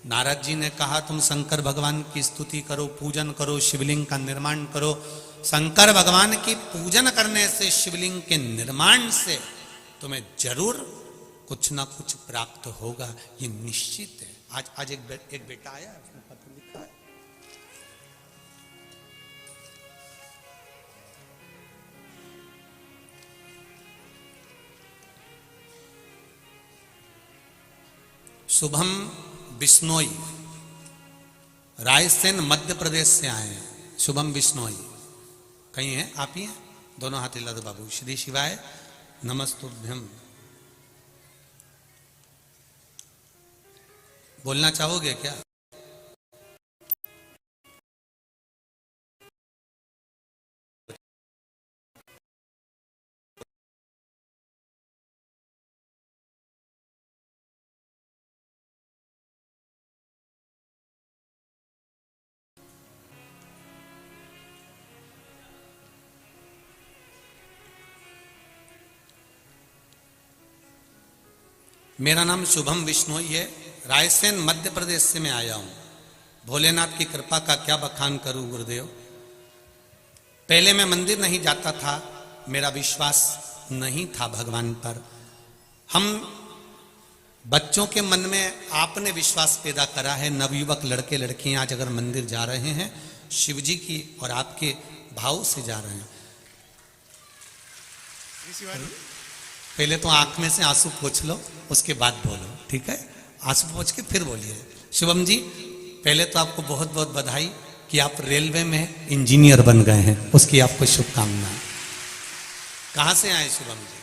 नारद जी ने कहा, तुम शंकर भगवान की स्तुति करो, पूजन करो, शिवलिंग का निर्माण करो। शंकर भगवान की पूजन करने से, शिवलिंग के निर्माण से तुम्हें जरूर कुछ ना कुछ प्राप्त होगा, ये निश्चित है। आज एक बेटा आया, उसने पत्र लिखा है, शुभम बिश्नोई, रायसेन मध्य प्रदेश से आए हैं। शुभम बिश्नोई कहीं हैं? आप ही हैं? दोनों हाथ हिला दो बाबू। श्री शिवाय नमस्तुभ्यम। बोलना चाहोगे क्या? मेरा नाम शुभम बिश्नोई है, रायसेन मध्य प्रदेश से मैं आया हूं। भोलेनाथ की कृपा का क्या बखान करूं गुरुदेव। पहले मैं मंदिर नहीं जाता था, मेरा विश्वास नहीं था भगवान पर। हम बच्चों के मन में आपने विश्वास पैदा करा है। नवयुवक लड़के लड़कियां आज अगर मंदिर जा रहे हैं, शिवजी की और आपके भाव से जा रहे हैं। पहले तो आंख में से आंसू पोंछ लो, उसके बाद बोलो, ठीक है? आंसू पोंछ के फिर बोलिए। शुभम जी, पहले तो आपको बहुत बहुत बधाई कि आप रेलवे में इंजीनियर बन गए हैं, उसकी आपको शुभकामनाएं। कहाँ से आए शुभम जी?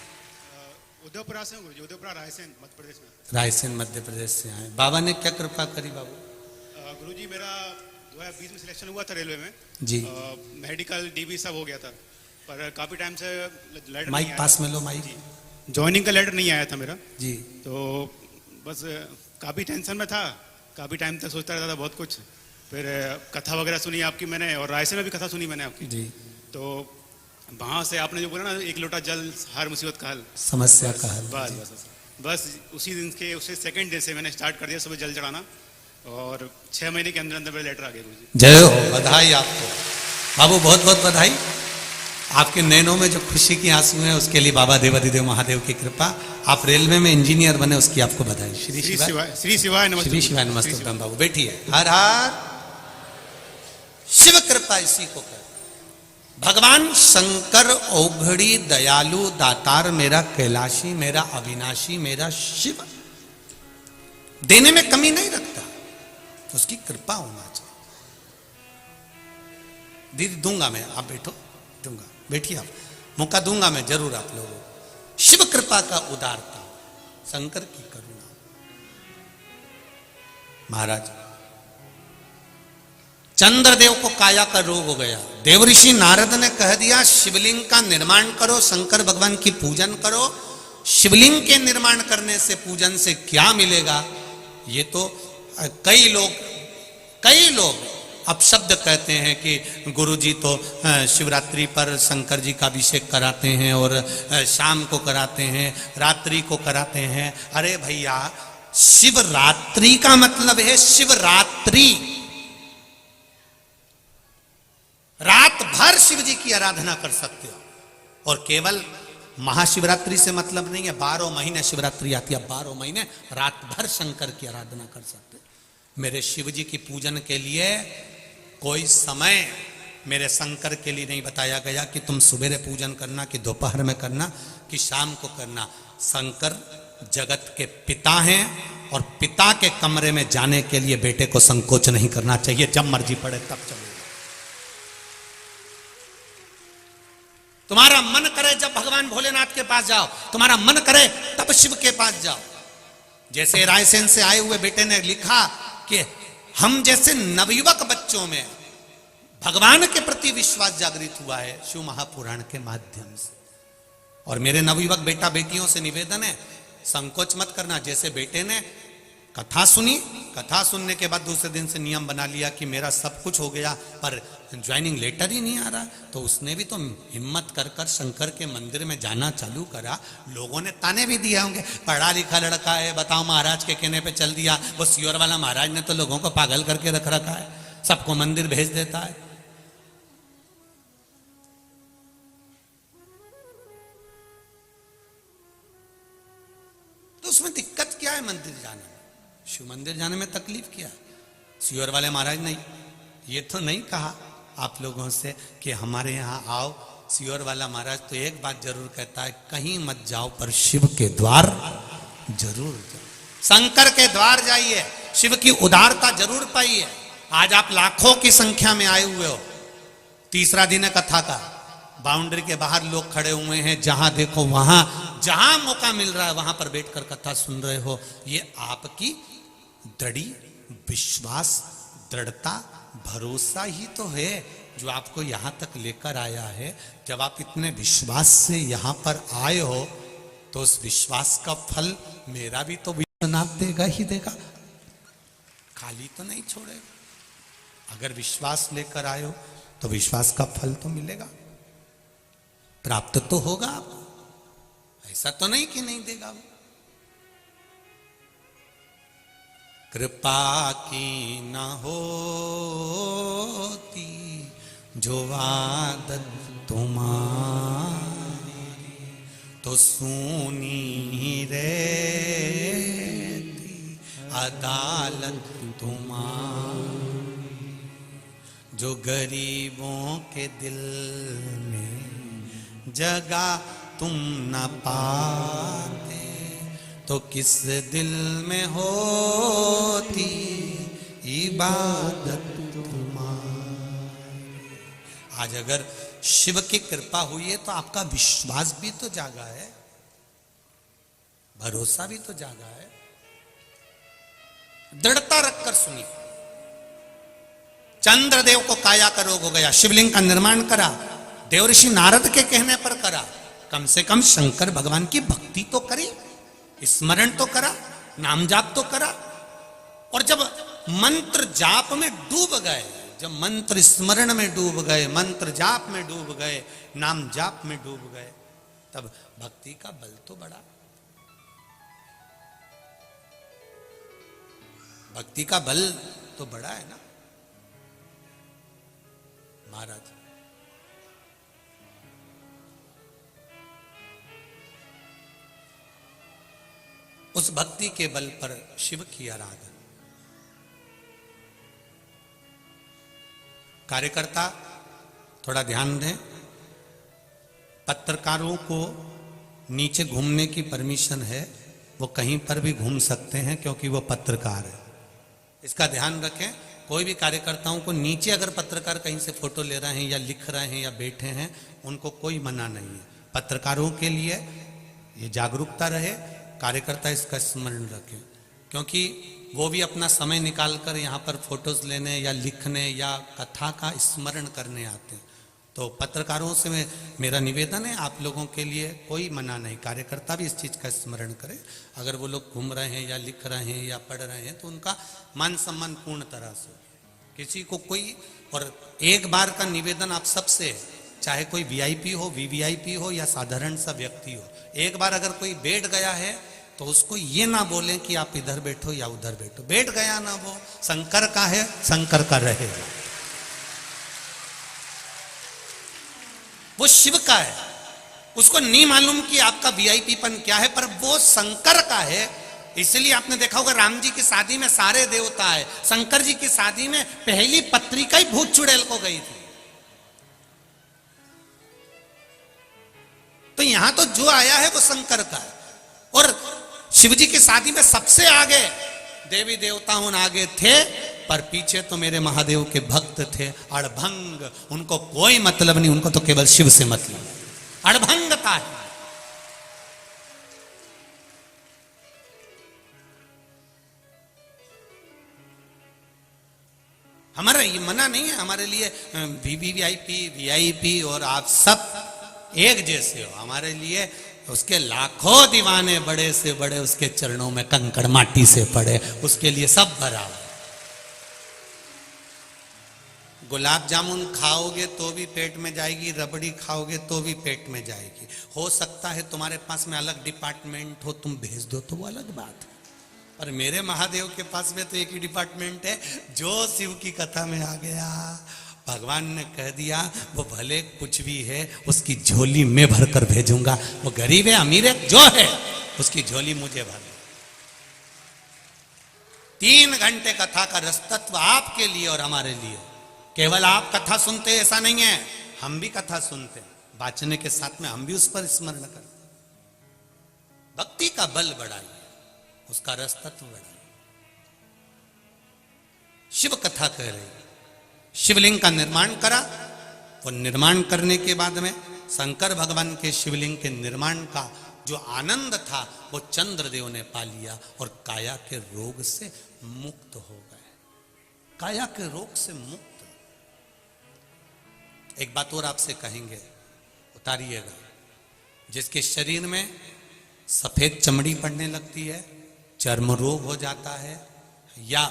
उदयपुरा से गुरुजी, उदयपुरा रायसेन मध्य प्रदेश में। रायसेन मध्य प्रदेश से आए। बाबा ने क्या कृपा करी बाबू? गुरुजी मेरा 2020 में सिलेक्शन हुआ था रेलवे में जी। मेडिकल डीबी सब हो गया था, पर काफी टाइम से लेटर माइक पास में लो, माइक। ज्वाइनिंग का लेटर नहीं आया था मेरा जी। तो बस काफ़ी टेंशन में था, काफ़ी टाइम तक सोचता रहता था बहुत कुछ। फिर कथा वगैरह सुनी आपकी मैंने, और रायसेन में भी कथा सुनी मैंने आपकी जी। तो वहाँ से आपने जो बोला ना, एक लोटा जल हर मुसीबत का हल, समस्या का हल। बस बस बस उसी दिन के उसी सेकंड डे से मैंने स्टार्ट कर दिया सुबह जल चढ़ाना, और 6 महीने के अंदर अंदर मेरा लेटर आ गया गुरुजी। जय हो, बधाई आपको बाबू, बहुत बहुत बधाई। आपके नैनों में जो खुशी की आंसू हैं उसके लिए बाबा देवाधिदेव महादेव की कृपा। आप रेलवे में इंजीनियर बने, उसकी आपको बधाई। श्री शिवाय, श्री शिवाय नमस्ते। श्री शिवाय नमस्ते। बाबू बैठिए। हर हर शिव कृपा इसी को कहते। भगवान शंकर औघड़ी दयालु दातार, मेरा कैलाशी, मेरा अविनाशी, मेरा शिव देने में कमी नहीं रखता, उसकी कृपा होना चाहिए। दीदी दूंगा मैं, आप बैठो, दूंगा, बैठिए आप, मौका दूंगा मैं जरूर आप लोगों को। शिव कृपा का उदारता, शंकर की करुणा। महाराज चंद्रदेव को काया का रोग हो गया। देवऋषि नारद ने कह दिया शिवलिंग का निर्माण करो, शंकर भगवान की पूजन करो। शिवलिंग के निर्माण करने से, पूजन से क्या मिलेगा? ये तो कई लोग अपशब्द कहते हैं कि गुरुजी तो शिवरात्रि पर शंकर जी का अभिषेक कराते हैं और शाम को कराते हैं, रात्रि को कराते हैं। अरे भैया, शिवरात्रि का मतलब है शिवरात्रि, रात भर शिव जी की आराधना कर सकते हो। और केवल महाशिवरात्रि से मतलब नहीं है, 12 महीने शिवरात्रि आती है, 12 महीने रात भर शंकर की आराधना कर सकते हो। मेरे शिव जी की पूजन के लिए कोई समय मेरे शंकर के लिए नहीं बताया गया कि तुम सुबह पूजन करना, कि दोपहर में करना, कि शाम को करना। शंकर जगत के पिता हैं और पिता के कमरे में जाने के लिए बेटे को संकोच नहीं करना चाहिए। जब मर्जी पड़े तब चलो। तुम्हारा मन करे जब भगवान भोलेनाथ के पास जाओ, तुम्हारा मन करे तब शिव के पास जाओ। जैसे रायसेन से आए हुए बेटे ने लिखा कि हम जैसे नवयुवक बच्चों में भगवान के प्रति विश्वास जागृत हुआ है शिव महापुराण के माध्यम से। और मेरे नवयुवक बेटा बेटियों से निवेदन है, संकोच मत करना। जैसे बेटे ने कथा सुनी, कथा सुनने के बाद दूसरे दिन से नियम बना लिया कि मेरा सब कुछ हो गया पर ज्वाइनिंग लेटर ही नहीं आ रहा, तो उसने भी तो हिम्मत कर कर शंकर के मंदिर में जाना चालू करा। लोगों ने ताने भी दिए होंगे, पढ़ा लिखा लड़का है, बताओ महाराज के कहने पे चल दिया। वो सियोर वाला महाराज ने तो लोगों को पागल करके रख रखा है, सबको मंदिर भेज देता है। तो उसमें दिक्कत क्या है मंदिर जाने में? शिव मंदिर जाने में तकलीफ क्या है? सियोर वाले महाराज ने ये तो नहीं कहा आप लोगों से कि हमारे यहाँ आओ। सियोर वाला महाराज तो एक बात जरूर कहता है, कहीं मत जाओ पर शिव के द्वार जरूर जाओ, शंकर के द्वार जाइए, शिव की उदारता जरूर पाइए। आज आप लाखों की संख्या में आए हुए हो, तीसरा दिन है कथा का, बाउंड्री के बाहर लोग खड़े हुए हैं, जहां देखो वहां, जहां मौका मिल रहा है वहां पर बैठकर कथा सुन रहे हो। ये आपकी दृढ़ विश्वास, दृढ़ता, भरोसा ही तो है जो आपको यहां तक लेकर आया है। जब आप इतने विश्वास से यहां पर आए हो तो उस विश्वास का फल मेरा भी तो विश्वनाथ देगा ही देगा, खाली तो नहीं छोड़ेगा। अगर विश्वास लेकर आए हो तो विश्वास का फल तो मिलेगा, प्राप्त तो होगा आपको, ऐसा तो नहीं कि नहीं देगा वो। कृपा की न होती जो आदत तुम्हारी, तो सूनी रहती अदालत तुम्हारी। जो गरीबों के दिल में जगह तुम न पाते, तो किस दिल में होती इबादत तुम्हारी। आज अगर शिव की कृपा हुई है तो आपका विश्वास भी तो जागा है, भरोसा भी तो जागा है। दृढ़ता रखकर सुनिए। चंद्रदेव को काया का रोग हो गया, शिवलिंग का निर्माण करा, देवऋषि नारद के कहने पर करा। कम से कम शंकर भगवान की भक्ति तो करी, स्मरण तो करा, नाम जाप तो करा। और जब मंत्र जाप में डूब गए, जब मंत्र स्मरण में डूब गए, मंत्र जाप में डूब गए, नाम जाप में डूब गए, तब भक्ति का बल तो बढ़ा। भक्ति का बल तो बढ़ा है ना महाराज। उस भक्ति के बल पर शिव की आराधना। कार्यकर्ता थोड़ा ध्यान दें, पत्रकारों को नीचे घूमने की परमिशन है, वो कहीं पर भी घूम सकते हैं क्योंकि वो पत्रकार है, इसका ध्यान रखें। कोई भी कार्यकर्ताओं को नीचे अगर पत्रकार कहीं से फोटो ले रहे हैं या लिख रहे हैं या बैठे हैं, उनको कोई मना नहीं है। पत्रकारों के लिए ये जागरूकता रहे, कार्यकर्ता इसका स्मरण रखें, क्योंकि वो भी अपना समय निकालकर यहाँ पर फोटोज लेने या लिखने या कथा का स्मरण करने आते हैं। तो पत्रकारों से मेरा निवेदन है, आप लोगों के लिए कोई मना नहीं, कार्यकर्ता भी इस चीज़ का स्मरण करें। अगर वो लोग घूम रहे हैं या लिख रहे हैं या पढ़ रहे हैं तो उनका मान सम्मान पूर्ण तरह से, किसी को कोई, और एक बार का निवेदन आप सबसे है, चाहे कोई वीआईपी हो, वीवीआईपी हो या साधारण सा व्यक्ति हो, एक बार अगर कोई बैठ गया है तो उसको ये ना बोलें कि आप इधर बैठो या उधर बैठो। बैठ गया ना, वो शंकर का है, शंकर का रहेगा, वो शिव का है। उसको नहीं मालूम कि आपका वीआईपीपन क्या है, पर वो शंकर का है। इसलिए आपने देखा होगा राम जी की शादी में सारे देवता है, शंकर जी की शादी में पहली पत्रिका ही भूत चुड़ैल को गई थी। तो यहां तो जो आया है वो शंकर का है। और शिव जी की शादी में सबसे आगे देवी देवताओं आगे थे, पर पीछे तो मेरे महादेव के भक्त थे अड़भंग। उनको कोई मतलब नहीं, उनको तो केवल शिव से मतलब, अड़भंगता है। हमारा ये मना नहीं है, हमारे लिए वीवीआईपी, वीआईपी और आप सब एक जैसे हो। हमारे लिए उसके लाखों दीवाने बड़े से बड़े उसके चरणों में कंकड़ माटी से पड़े, उसके लिए सब बराबर। गुलाब जामुन खाओगे तो भी पेट में जाएगी, रबड़ी खाओगे तो भी पेट में जाएगी। हो सकता है तुम्हारे पास में अलग डिपार्टमेंट हो, तुम भेज दो तो वो अलग बात है, पर मेरे महादेव के पास में तो एक ही डिपार्टमेंट है। जो शिव की कथा में आ गया, भगवान ने कह दिया वो भले कुछ भी है उसकी झोली में भर कर भेजूंगा। वो गरीब है अमीर है जो है उसकी झोली मुझे भर। 3 घंटे कथा का रसतत्व आपके लिए और हमारे लिए। केवल आप कथा सुनते ऐसा नहीं है, हम भी कथा सुनते, वाचने के साथ में हम भी उस पर स्मरण करते। भक्ति का बल बढ़ाइए, उसका रसतत्व बढ़ाइए। शिव कथा कह रही, शिवलिंग का निर्माण करा, वो निर्माण करने के बाद में शंकर भगवान के शिवलिंग के निर्माण का जो आनंद था वो चंद्रदेव ने पा लिया और काया के रोग से मुक्त हो गए। काया के रोग से मुक्त। एक बात और आपसे कहेंगे, उतारिएगा। जिसके शरीर में सफेद चमड़ी पड़ने लगती है, चर्म रोग हो जाता है, या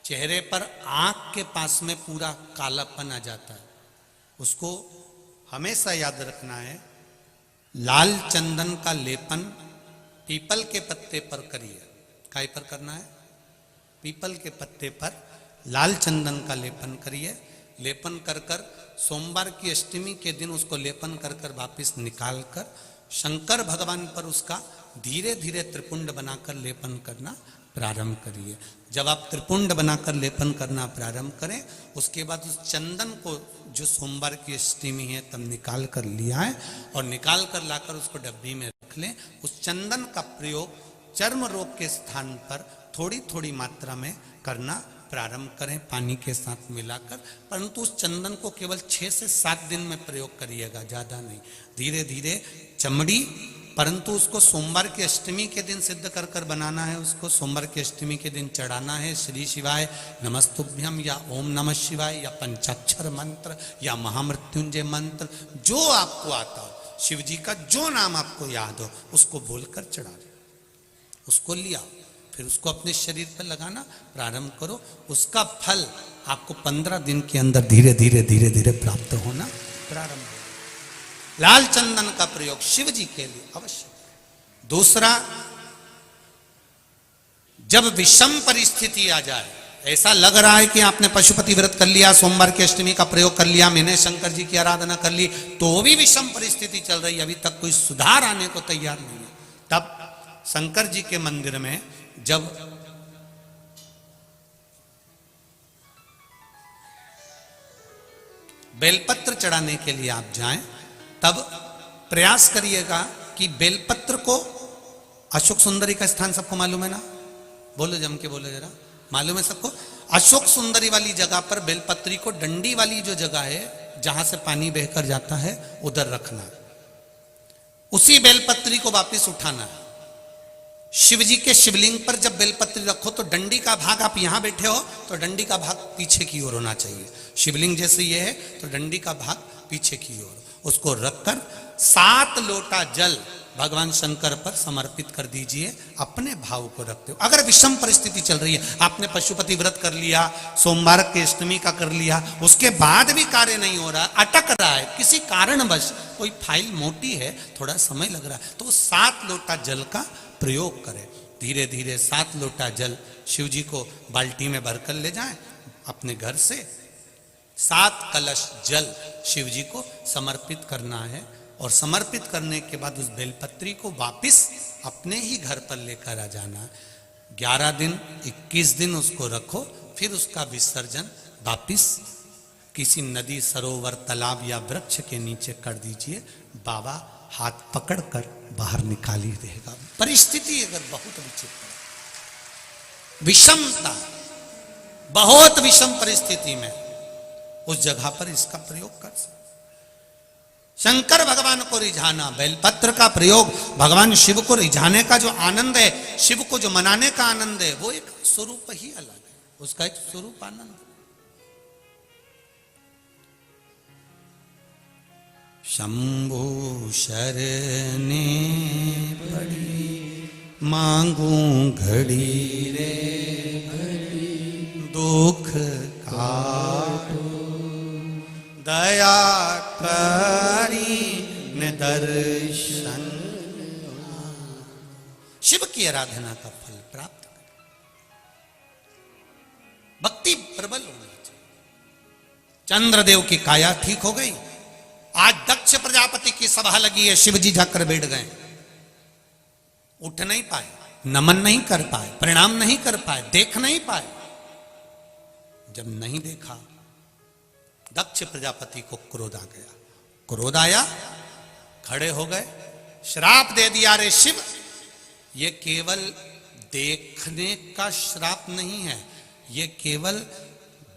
चेहरे पर आंख के पास में पूरा कालापन आ जाता है, उसको हमेशा याद रखना है, लाल चंदन का लेपन पीपल के पत्ते पर करिए। काय पर करना है? पीपल के पत्ते पर लाल चंदन का लेपन करिए। लेपन कर कर सोमवार की अष्टमी के दिन उसको लेपन कर कर वापिस निकाल कर शंकर भगवान पर उसका धीरे धीरे त्रिपुंड बनाकर लेपन करना प्रारंभ करिए। जब आप त्रिपुंड बनाकर लेपन करना प्रारंभ करें, उसके बाद उस चंदन को जो सोमवार की अष्टमी है तब निकाल कर लिया है और निकाल कर लाकर उसको डब्बी में रख लें। उस चंदन का प्रयोग चर्म रोग के स्थान पर थोड़ी थोड़ी मात्रा में करना प्रारंभ करें, पानी के साथ मिलाकर। परंतु उस चंदन को केवल 6 से 7 दिन में प्रयोग करिएगा, ज़्यादा नहीं। धीरे धीरे चमड़ी, परंतु उसको सोमवार की अष्टमी के दिन सिद्ध कर कर बनाना है। उसको सोमवार की अष्टमी के दिन चढ़ाना है श्री शिवाय नमस्तुभ्यम या ओम नमः शिवाय या पंचाक्षर मंत्र या महामृत्युंजय मंत्र, जो आपको आता हो, शिव जी का जो नाम आपको याद हो उसको बोलकर चढ़ा दो। उसको लिया, फिर उसको अपने शरीर पर लगाना प्रारंभ करो। उसका फल आपको 15 दिन के अंदर धीरे धीरे धीरे धीरे प्राप्त होना प्रारंभ हो। लाल चंदन का प्रयोग शिव जी के लिए अवश्य। दूसरा, जब विषम परिस्थिति आ जाए, ऐसा लग रहा है कि आपने पशुपति व्रत कर लिया, सोमवार की अष्टमी का प्रयोग कर लिया, मैंने शंकर जी की आराधना कर ली, तो भी विषम परिस्थिति चल रही, अभी तक कोई सुधार आने को तैयार नहीं है, तब शंकर जी के मंदिर में जब बेलपत्र चढ़ाने के लिए आप जाएं, तब प्रयास करिएगा कि बेलपत्र को, अशोक सुंदरी का स्थान सबको मालूम है ना? बोलो, जम के बोलो जरा, मालूम है सबको? अशोक सुंदरी वाली जगह पर बेलपत्री को डंडी वाली जो जगह है जहां से पानी बहकर जाता है उधर रखना। उसी बेलपत्री को वापस उठाना है। शिव जी के शिवलिंग पर जब बेलपत्री रखो तो डंडी का भाग, आप यहां बैठे हो तो डंडी का भाग पीछे की ओर होना चाहिए। शिवलिंग जैसे ये है तो डंडी का भाग पीछे की ओर, उसको रखकर 7 लोटा जल भगवान शंकर पर समर्पित कर दीजिए अपने भाव को रखते हो। अगर विषम परिस्थिति चल रही है, आपने पशुपति व्रत कर लिया, सोमवार के अष्टमी का कर लिया, उसके बाद भी कार्य नहीं हो रहा, अटक रहा है किसी कारणवश, कोई फाइल मोटी है, थोड़ा समय लग रहा है, तो 7 लोटा जल का प्रयोग करें। धीरे धीरे 7 लोटा जल शिव जी को बाल्टी में भरकर ले जाएं अपने घर से। 7 कलश जल शिव जी को समर्पित करना है और समर्पित करने के बाद उस बेलपत्री को वापस अपने ही घर पर लेकर आ जाना। 11 दिन 21 दिन उसको रखो, फिर उसका विसर्जन वापिस किसी नदी, सरोवर, तालाब या वृक्ष के नीचे कर दीजिए। बाबा हाथ पकड़कर बाहर निकाल ही देगा। परिस्थिति अगर बहुत विचित्र, विषमता, बहुत विषम परिस्थिति में उस जगह पर इसका प्रयोग कर सकते। शंकर भगवान को रिझाना, बेलपत्र का प्रयोग भगवान शिव को रिझाने का जो आनंद है, शिव को जो मनाने का आनंद है, वो एक स्वरूप ही अलग है, उसका एक स्वरूप आनंद है। शंभु शरणे पड़ी मांगू घड़ी रे घड़ी, दुख काटो दया करी ने दर्शन। शिव की आराधना का फल प्राप्त करें, भक्ति प्रबल होनी चाहिए। चंद्रदेव की काया ठीक हो गई। आज दक्ष प्रजापति की सभा लगी है, शिव जी जाकर बैठ गए, उठ नहीं पाए, नमन नहीं कर पाए, प्रणाम नहीं कर पाए, देख नहीं पाए। जब नहीं देखा, दक्ष प्रजापति को क्रोध आ गया। क्रोध आया, खड़े हो गए, श्राप दे दिया, रे शिव, ये केवल देखने का श्राप नहीं है, ये केवल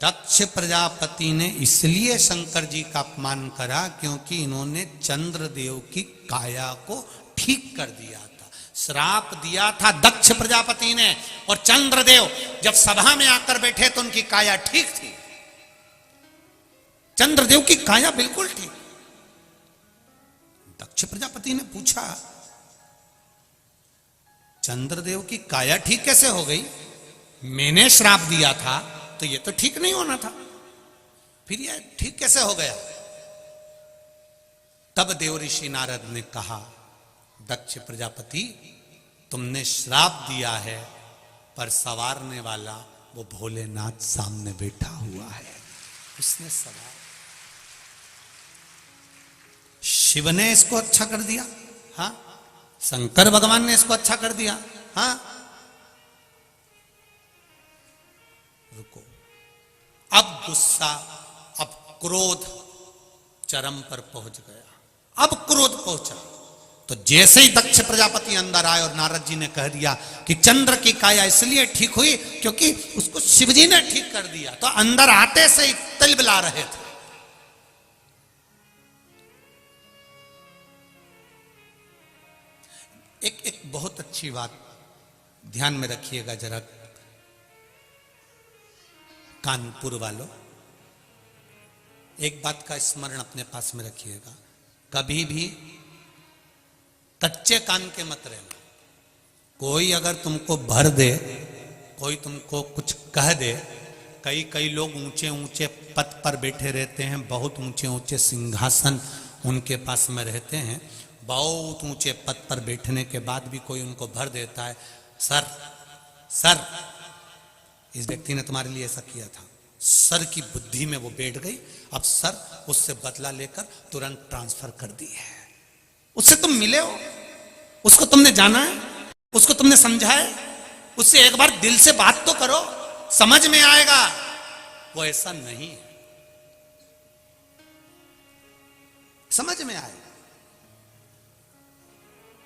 दक्ष प्रजापति ने इसलिए शंकर जी का अपमान करा क्योंकि इन्होंने चंद्रदेव की काया को ठीक कर दिया था। श्राप दिया था दक्ष प्रजापति ने, और चंद्रदेव जब सभा में आकर बैठे तो उनकी काया ठीक थी। चंद्रदेव की काया बिल्कुल ठीक। दक्ष प्रजापति ने पूछा, चंद्रदेव की काया ठीक कैसे हो गई? मैंने श्राप दिया था तो ये तो ठीक नहीं होना था, फिर ये ठीक कैसे हो गया? तब देव ऋषि नारद ने कहा, दक्ष प्रजापति, तुमने श्राप दिया है, पर सवारने वाला वो भोलेनाथ सामने बैठा हुआ है, उसने सवार। शिव ने इसको अच्छा कर दिया, हाँ, शंकर भगवान ने इसको अच्छा कर दिया, हाँ। रुको, अब गुस्सा, अब क्रोध चरम पर पहुंच गया। अब क्रोध पहुंचा तो जैसे ही दक्ष प्रजापति अंदर आए और नारद जी ने कह दिया कि चंद्र की काया इसलिए ठीक हुई क्योंकि उसको शिवजी ने ठीक कर दिया, तो अंदर आते से ही तिलबिला रहे थे। एक बहुत अच्छी बात ध्यान में रखिएगा जरा, कानपुर वालों, एक बात का स्मरण अपने पास में रखिएगा, कभी भी कच्चे कान के मत रहना। कोई अगर तुमको भर दे, कोई तुमको कुछ कह दे, कई लोग ऊंचे ऊंचे पद पर बैठे रहते हैं, बहुत ऊंचे ऊंचे सिंहासन उनके पास में रहते हैं, बहुत ऊंचे पद पर बैठने के बाद भी कोई उनको भर देता है, सर इस व्यक्ति ने तुम्हारे लिए ऐसा किया था, सर की बुद्धि में वो बैठ गई, अब सर उससे बदला लेकर तुरंत ट्रांसफर कर दी है। उससे तुम मिले हो, उसको तुमने जाना है, उसको तुमने समझा है, उससे एक बार दिल से बात तो करो, समझ में आएगा। वो ऐसा नहीं है, समझ में आएगा।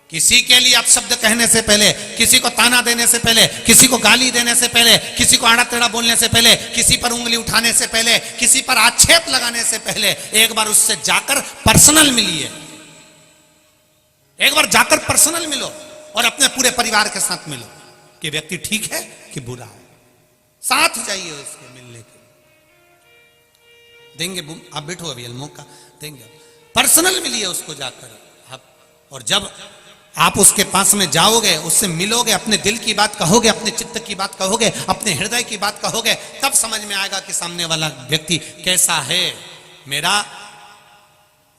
किसी के लिए अपशब्द कहने से पहले, किसी को ताना देने से पहले, किसी को गाली देने से पहले, किसी को आड़ा टेढ़ा बोलने से पहले, किसी पर उंगली उठाने से पहले, किसी पर आक्षेप लगाने से पहले एक बार उससे जाकर पर्सनल मिलिए, एक बार जाकर पर्सनल मिलो। और अपने पूरे परिवार के साथ मिलो कि व्यक्ति ठीक है कि बुरा है, साथ जाइए उसके मिलने के। देंगे आप, बैठो अभी मौका देंगे, पर्सनल मिलिए उसको जाकर आप। और जब आप उसके पास में जाओगे, उससे मिलोगे, अपने दिल की बात कहोगे, अपने चित्त की बात कहोगे, अपने हृदय की बात कहोगे, तब समझ में आएगा कि सामने वाला व्यक्ति कैसा है। मेरा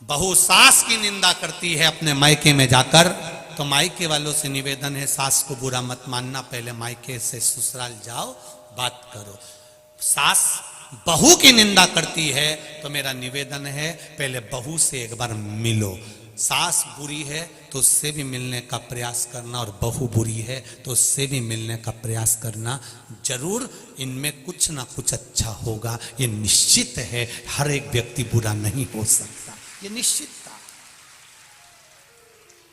बहू सास की निंदा करती है अपने मायके में जाकर, तो मायके वालों से निवेदन है, सास को बुरा मत मानना, पहले मायके से ससुराल जाओ, बात करो। सास बहू की निंदा करती है तो मेरा निवेदन है, पहले बहू से एक बार मिलो। सास बुरी है तो उससे भी मिलने का प्रयास करना, और बहू बुरी है तो उससे भी मिलने का प्रयास करना। जरूर इनमें कुछ ना कुछ अच्छा होगा, ये निश्चित है। हर एक व्यक्ति बुरा नहीं हो सकता, ये निश्चित था।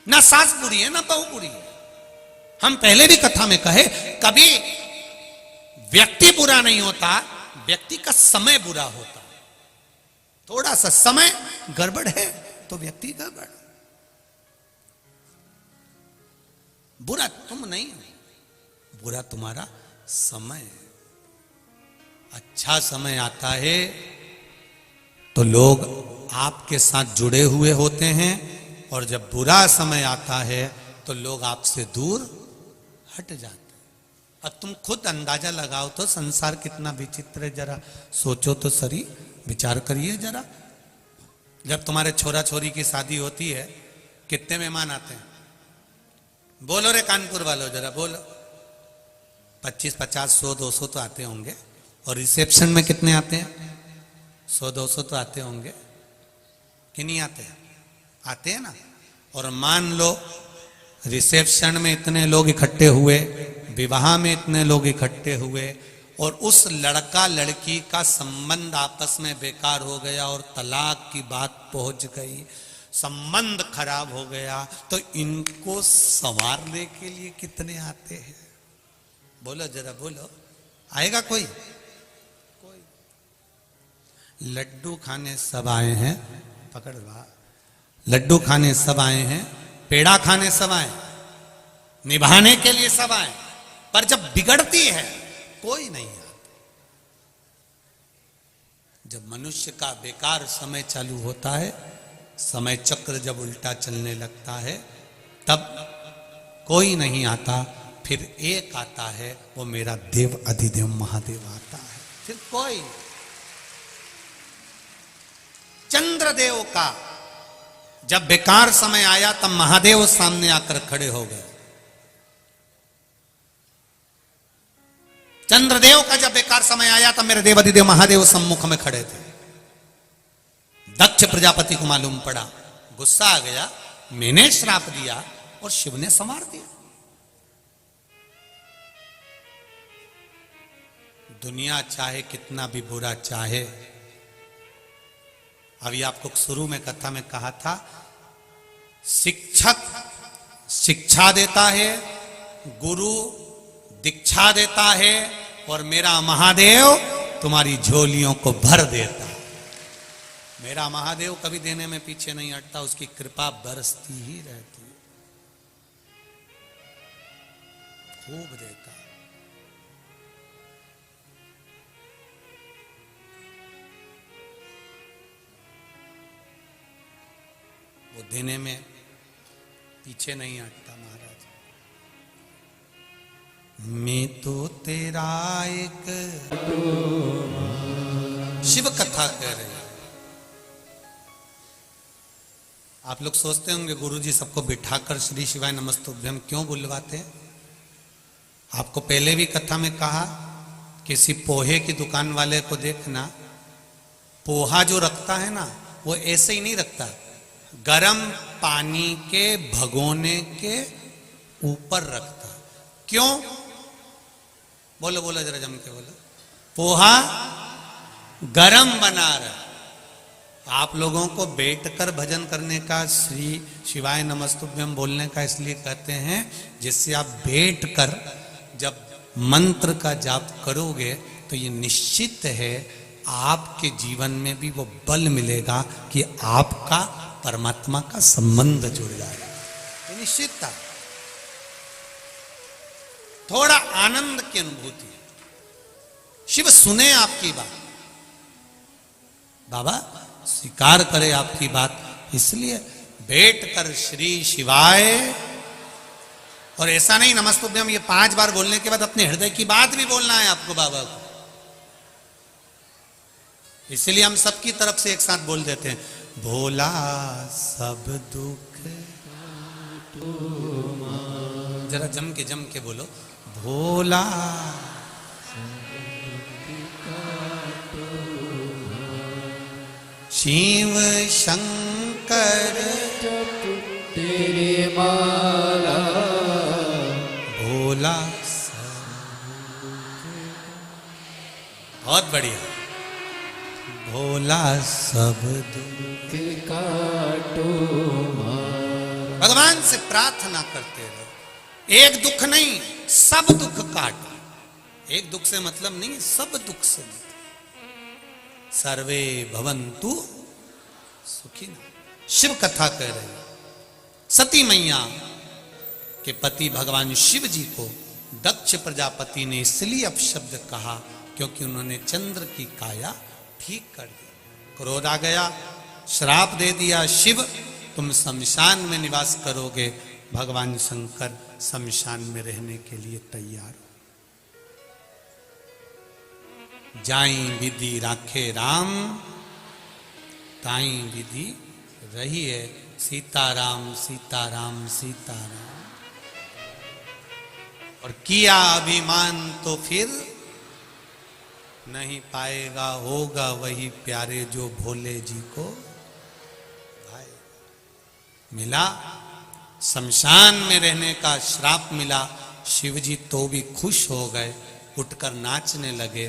ना सास बुरी है ना बहू बुरी है। हम पहले भी कथा में कहे, कभी व्यक्ति बुरा नहीं होता, व्यक्ति का समय बुरा होता। थोड़ा सा समय गड़बड़ है तो व्यक्ति गड़बड़। बुरा तुम नहीं हो, बुरा तुम्हारा समय। अच्छा समय आता है तो लोग आपके साथ जुड़े हुए होते हैं, और जब बुरा समय आता है तो लोग आपसे दूर हट जाते हैं। अब तुम खुद अंदाजा लगाओ तो संसार कितना विचित्र है, जरा सोचो तो सही, विचार करिए जरा। जब तुम्हारे छोरा छोरी की शादी होती है, कितने मेहमान आते हैं? बोलो रे कानपुर वालों, जरा बोलो। 25, 50, 100, 200 तो आते होंगे। और रिसेप्शन में कितने आते हैं? 100, 200 तो आते होंगे कि नहीं आते? आते हैं ना। और मान लो रिसेप्शन में इतने लोग इकट्ठे हुए, विवाह में इतने लोग इकट्ठे हुए, और उस लड़का लड़की का संबंध आपस में बेकार हो गया और तलाक की बात पहुंच गई, संबंध खराब हो गया, तो इनको संवारने के लिए कितने आते हैं? बोलो जरा बोलो, आएगा कोई? कोई। लड्डू खाने सब आए हैं, पकड़ ला। लड्डू खाने सब आए हैं, पेड़ा खाने सब आए, निभाने के लिए सब आए, पर जब बिगड़ती है कोई नहीं आता। जब मनुष्य का बेकार समय चालू होता है, समय चक्र जब उल्टा चलने लगता है, तब कोई नहीं आता। फिर एक आता है, वो मेरा देव अधिदेव महादेव आता है। फिर कोई, चंद्रदेव का जब बेकार समय आया तब महादेव सामने आकर खड़े हो गए। चंद्रदेव का जब बेकार समय आया तब मेरे देव अधिदेव महादेव सम्मुख में खड़े थे। दक्ष प्रजापति को मालूम पड़ा, गुस्सा आ गया, मैंने श्राप दिया और शिव ने संवार दिया। दुनिया चाहे कितना भी बुरा चाहे, अभी आपको शुरू में कथा में कहा था, शिक्षक शिक्षा देता है, गुरु दीक्षा देता है, और मेरा महादेव तुम्हारी झोलियों को भर देता है। मेरा महादेव कभी देने में पीछे नहीं हटता, उसकी कृपा बरसती ही रहती है, खूब देता है। वो देने में पीछे नहीं हटता महाराज। मैं तो तेरा एक, शिव कथा कह रहे हैं। आप लोग सोचते होंगे गुरुजी सबको बिठाकर श्री शिवाय नमस्तुभ्यम क्यों बुलवाते हैं? आपको पहले भी कथा में कहा, किसी पोहे की दुकान वाले को देखना, पोहा जो रखता है ना, वो ऐसे ही नहीं रखता, गरम पानी के भगोने के ऊपर रखता। क्यों? बोलो बोलो जरा जम के बोलो। पोहा गरम बना रहा। आप लोगों को बैठकर भजन करने का, श्री शिवाय नमस्तुभ्यम बोलने का इसलिए कहते हैं, जिससे आप बैठकर जब मंत्र का जाप करोगे तो ये निश्चित है आपके जीवन में भी वो बल मिलेगा कि आपका परमात्मा का संबंध जुड़ जाएगा। ये निश्चित था। थोड़ा आनंद की अनुभूति। शिव सुने आपकी बात, बाबा स्वीकार करे आपकी बात, इसलिए बैठ कर श्री शिवाय। और ऐसा नहीं नमस्तुभ्यम ये 5 बार बोलने के बाद अपने हृदय की बात भी बोलना है आपको बाबा को। इसलिए हम सबकी तरफ से एक साथ बोल देते हैं, भोला सब दुख, जरा जम के बोलो, भोला शिव शंकर तेरे माला भोला। बहुत बढ़िया, भोला सब दुख काटो भगवान से प्रार्थना करते रहो। एक दुख नहीं, सब दुख काटो। एक दुख से मतलब नहीं, सब दुख से मतलब। सर्वे भवन्तु सुखिनः। शिव कथा कह रही है। सती मैया के पति भगवान शिव जी को दक्ष प्रजापति ने इसलिए अपशब्द कहा क्योंकि उन्होंने चंद्र की काया ठीक कर दी। क्रोध आ गया, श्राप दे दिया, शिव तुम शमशान में निवास करोगे। भगवान शंकर शमशान में रहने के लिए तैयार हो। जाई विधि राखे राम, ताई विधि रही है सीताराम सीताराम सीताराम। और किया अभिमान तो फिर नहीं पाएगा, होगा वही प्यारे जो भोले जी को भाई। मिला शमशान में रहने का श्राप मिला। शिव जी तो भी खुश हो गए, उठकर नाचने लगे।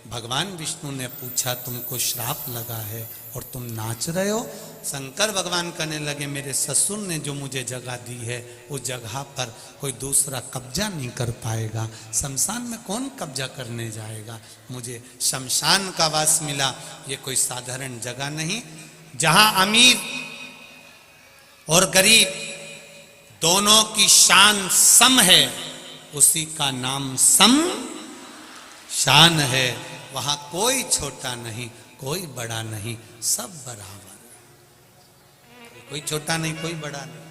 भगवान विष्णु ने पूछा तुमको श्राप लगा है और तुम नाच रहे हो? शंकर भगवान कहने लगे मेरे ससुर ने जो मुझे जगह दी है उस जगह पर कोई दूसरा कब्जा नहीं कर पाएगा। शमशान में कौन कब्जा करने जाएगा? मुझे शमशान का वास मिला। ये कोई साधारण जगह नहीं, जहां अमीर और गरीब दोनों की शान सम है, उसी का नाम सम शान है। वहां कोई छोटा नहीं, कोई बड़ा नहीं, सब बराबर। कोई छोटा नहीं, कोई बड़ा नहीं।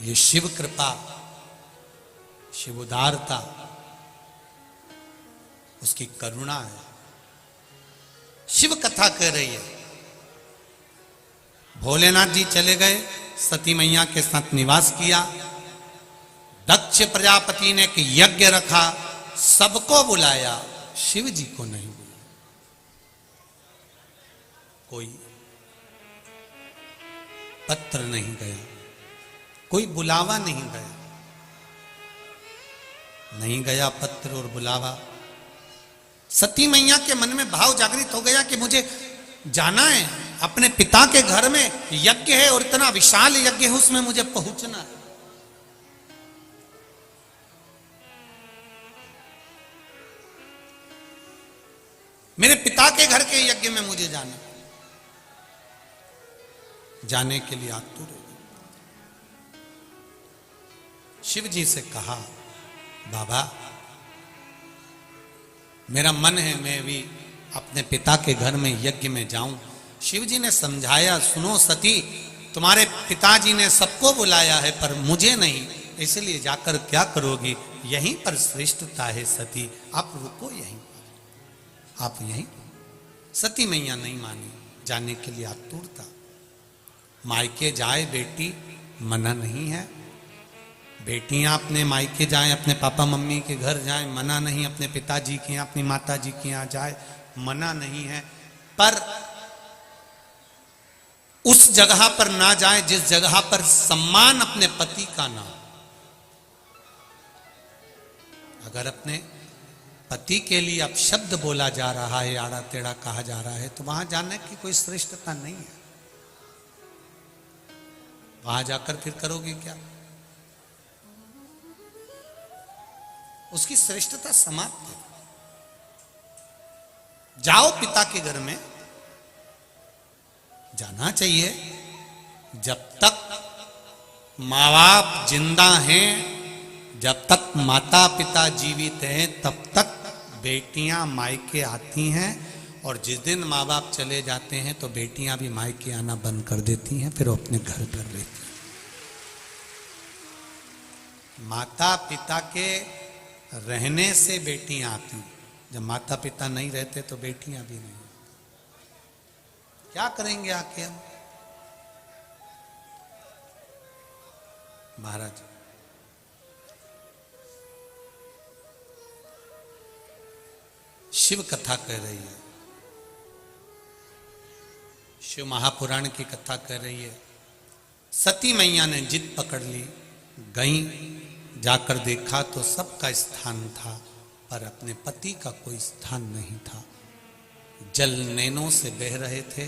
ये शिव कृपा, शिव उदारता, उसकी करुणा है। शिव कथा कह रही है। भोलेनाथ जी चले गए, सती मैया के साथ निवास किया। दक्ष प्रजापति ने एक यज्ञ रखा, सबको बुलाया, शिव जी को नहीं बुलाया। कोई पत्र नहीं गया, कोई बुलावा नहीं गया, नहीं गया पत्र और बुलावा। सती मैया के मन में भाव जागृत हो गया कि मुझे जाना है, अपने पिता के घर में यज्ञ है और इतना विशाल यज्ञ है, उसमें मुझे पहुंचना है। मेरे पिता के घर के यज्ञ में मुझे जाना, जाने के लिए आतुर हो। शिव जी से कहा बाबा मेरा मन है मैं भी अपने पिता के घर में यज्ञ में जाऊं। शिव जी ने समझाया, सुनो सती, तुम्हारे पिताजी ने सबको बुलाया है पर मुझे नहीं, इसलिए जाकर क्या करोगी? यहीं पर श्रेष्ठता है सती, आप रुको यहीं पर, आप यहीं। सती मैया नहीं मानी, जाने के लिए आतुर था। मायके जाए बेटी, मना नहीं है। बेटियां अपने मायके जाएं, अपने पापा मम्मी के घर जाएं, मना नहीं। अपने पिताजी के यहाँ, अपनी माता जी के यहाँ जाए, मना नहीं है। पर उस जगह पर ना जाए जिस जगह पर सम्मान अपने पति का ना। अगर अपने पति के लिए अपशब्द बोला जा रहा है, आड़ा टेढ़ा कहा जा रहा है, तो वहां जाने की कोई श्रेष्ठता नहीं है। वहां जाकर फिर करोगे क्या? उसकी श्रेष्ठता समाप्त है। जाओ पिता के घर में, जाना चाहिए जब तक माँ बाप जिंदा हैं, जब तक माता पिता जीवित हैं तब तक बेटियां मायके आती हैं, और जिस दिन माँ बाप चले जाते हैं तो बेटियां भी मायके आना बंद कर देती हैं, फिर वो अपने घर पर रहती हैं। माता पिता के रहने से बेटियां आती, जब माता पिता नहीं रहते तो बेटियां भी नहीं। क्या करेंगे आके हम? महाराज शिव कथा कह रही है, शिव महापुराण की कथा कह रही है। सती मैया ने जिद पकड़ ली, गई, जाकर देखा तो सबका स्थान था, पर अपने पति का कोई स्थान नहीं था। जल नैनों से बह रहे थे,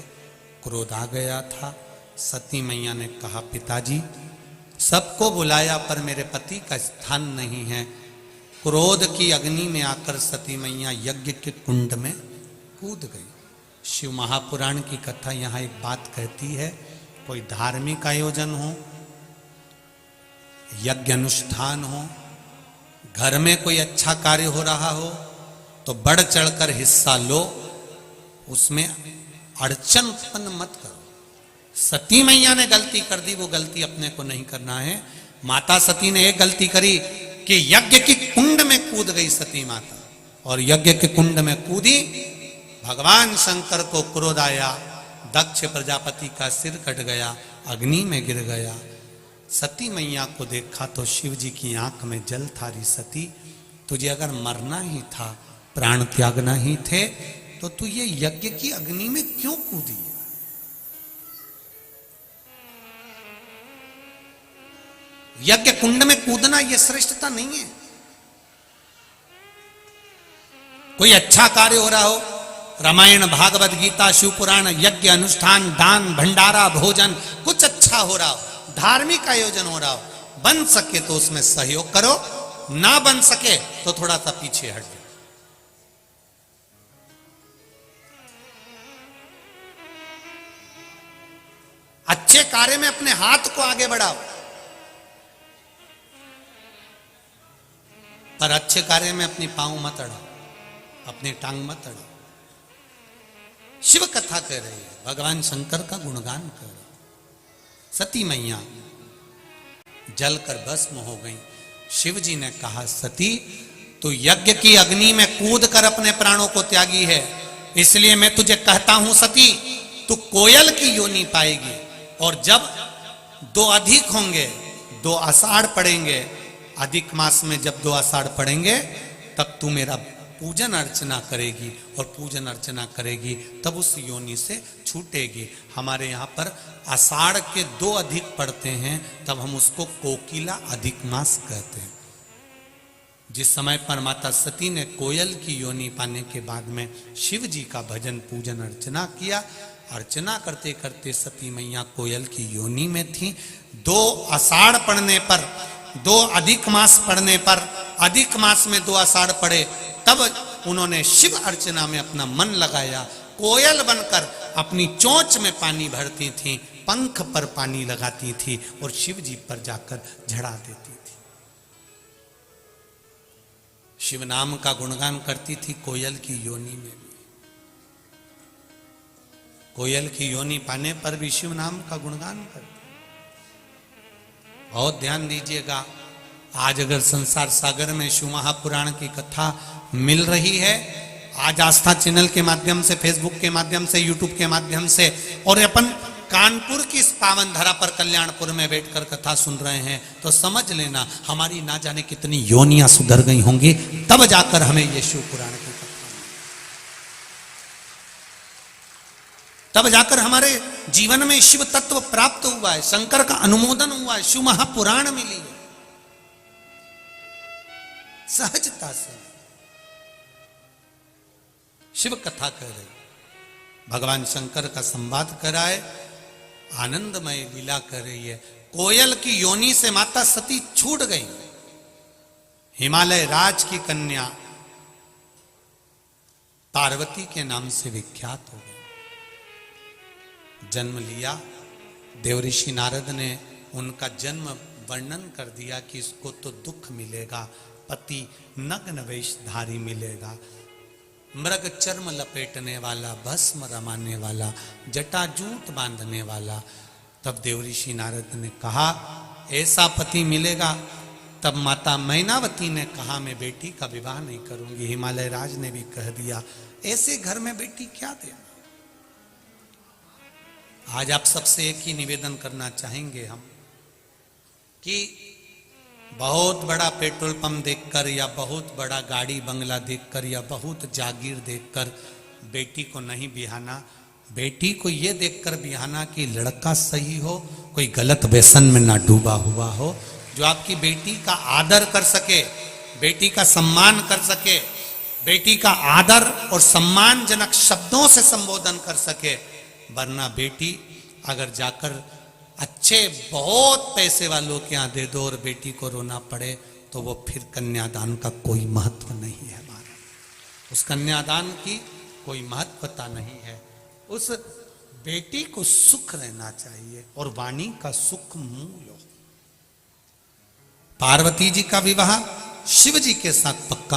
क्रोध आ गया था। सती मैया ने कहा, पिताजी सबको बुलाया पर मेरे पति का स्थान नहीं है। क्रोध की अग्नि में आकर सती मैया यज्ञ के कुंड में कूद गई। शिव महापुराण की कथा यहाँ एक बात कहती है, कोई धार्मिक आयोजन हो, यज्ञ अनुष्ठान हो, घर में कोई अच्छा कार्य हो रहा हो तो बढ़ चढ़कर हिस्सा लो, उसमें अड़चन उत्पन्न मत करो। सती मैया ने गलती कर दी, वो गलती अपने को नहीं करना है। माता सती ने एक गलती करी कि यज्ञ की कुंड में कूद गई सती माता, और यज्ञ के कुंड में कूदी, भगवान शंकर को क्रोध आया, दक्ष प्रजापति का सिर कट गया, अग्नि में गिर गया। सती मैया को देखा तो शिव जी की आंख में जल था। री सती, तुझे अगर मरना ही था, प्राण त्यागना ही थे, तो तू ये यज्ञ की अग्नि में क्यों कूदी? यज्ञ कुंड में कूदना ये श्रेष्ठता नहीं है। कोई अच्छा कार्य हो रहा हो, रामायण भागवत गीता शिव पुराण यज्ञ अनुष्ठान दान भंडारा भोजन कुछ अच्छा हो रहा हो, धार्मिक आयोजन हो रहा हो, बन सके तो उसमें सहयोग करो, ना बन सके तो थोड़ा सा पीछे हट जाओ। अच्छे कार्य में अपने हाथ को आगे बढ़ाओ, पर अच्छे कार्य में अपनी पांव मत अड़ाओ, अपनी टांग मत अड़ाओ। शिव कथा कह रही है, भगवान शंकर का गुणगान कर रही। सती मैया जलकर भस्म हो गई। शिव जी ने कहा, सती तू यज्ञ की अग्नि में कूद कर अपने प्राणों को त्यागी है, इसलिए मैं तुझे कहता हूं सती, तू कोयल की योनि पाएगी, और जब 2 अधिक होंगे, 2 आषाढ़ पड़ेंगे, अधिक मास में जब 2 आषाढ़ पड़ेंगे तब तू मेरा पूजन अर्चना करेगी, और पूजन अर्चना करेगी तब उस योनि से छूटेगी। हमारे यहाँ पर आषाढ़ के 2 अधिक पड़ते हैं, तब हम उसको कोकिला अधिक मास कहते हैं। जिस समय पर माता सती ने कोयल की योनि पाने के बाद में शिव जी का भजन पूजन अर्चना किया, अर्चना करते करते सती मैया कोयल की योनि में थी। 2 आषाढ़ पड़ने पर, 2 अधिक मास पड़ने पर, अधिक मास में 2 आषाढ़ पड़े, तब उन्होंने शिव अर्चना में अपना मन लगाया। कोयल बनकर अपनी चोंच में पानी भरती थी, पंख पर पानी लगाती थी और शिव जी पर जाकर झड़ा देती थी। शिव नाम का गुणगान करती थी कोयल की योनि में भी। कोयल की योनि पाने पर भी शिव नाम का गुणगान करती। बहुत ध्यान दीजिएगा, आज अगर संसार सागर में शिव महापुराण की कथा मिल रही है, आज आस्था चैनल के माध्यम से, फेसबुक के माध्यम से, यूट्यूब के माध्यम से, और अपन कानपुर की इस पावन धरा पर कल्याणपुर में बैठकर कथा सुन रहे हैं, तो समझ लेना हमारी ना जाने कितनी योनियां सुधर गई होंगी, तब जाकर हमें ये शिव पुराण की कथा, तब जाकर हमारे जीवन में शिव तत्व प्राप्त हुआ है, शंकर का अनुमोदन हुआ है, शिव महापुराण मिली है सहजता से। शिव कथा कह रही, भगवान शंकर का संवाद कर रहा है, आनंदमय लीला कर रही है। कोयल की योनि से माता सती छूट गई, हिमालय राज की कन्या पार्वती के नाम से विख्यात हो गई। जन्म लिया, देवऋषि नारद ने उनका जन्म वर्णन कर दिया कि इसको तो दुख मिलेगा, पति नग्न वेशधारी मिलेगा, मृग चर्म लपेटने वाला, भस्म रमाने वाला, जटाजूट बांधने वाला। तब देवऋषि नारद ने कहा ऐसा पति मिलेगा। तब माता मैनावती ने कहा मैं बेटी का विवाह नहीं करूंगी। हिमालय राज ने भी कह दिया ऐसे घर में बेटी क्या देना। आज आप सबसे एक ही निवेदन करना चाहेंगे हम कि बहुत बड़ा पेट्रोल पंप देखकर या बहुत बड़ा गाड़ी बंगला देखकर या बहुत जागीर देखकर बेटी को नहीं बिहाना। बेटी को ये देखकर बिहाना कि लड़का सही हो, कोई गलत व्यसन में ना डूबा हुआ हो, जो आपकी बेटी का आदर कर सके, बेटी का सम्मान कर सके, बेटी का आदर और सम्मानजनक शब्दों से संबोधन कर सके। वरना बेटी अगर जाकर अच्छे बहुत पैसे वालों के यहाँ दे दो और बेटी को रोना पड़े तो वो फिर कन्यादान का कोई महत्व नहीं है। हमारा उस कन्यादान की कोई महत्वता नहीं है। उस बेटी को सुख रहना चाहिए और वाणी का सुख मूल हो। पार्वती जी का विवाह शिव जी के साथ पक्का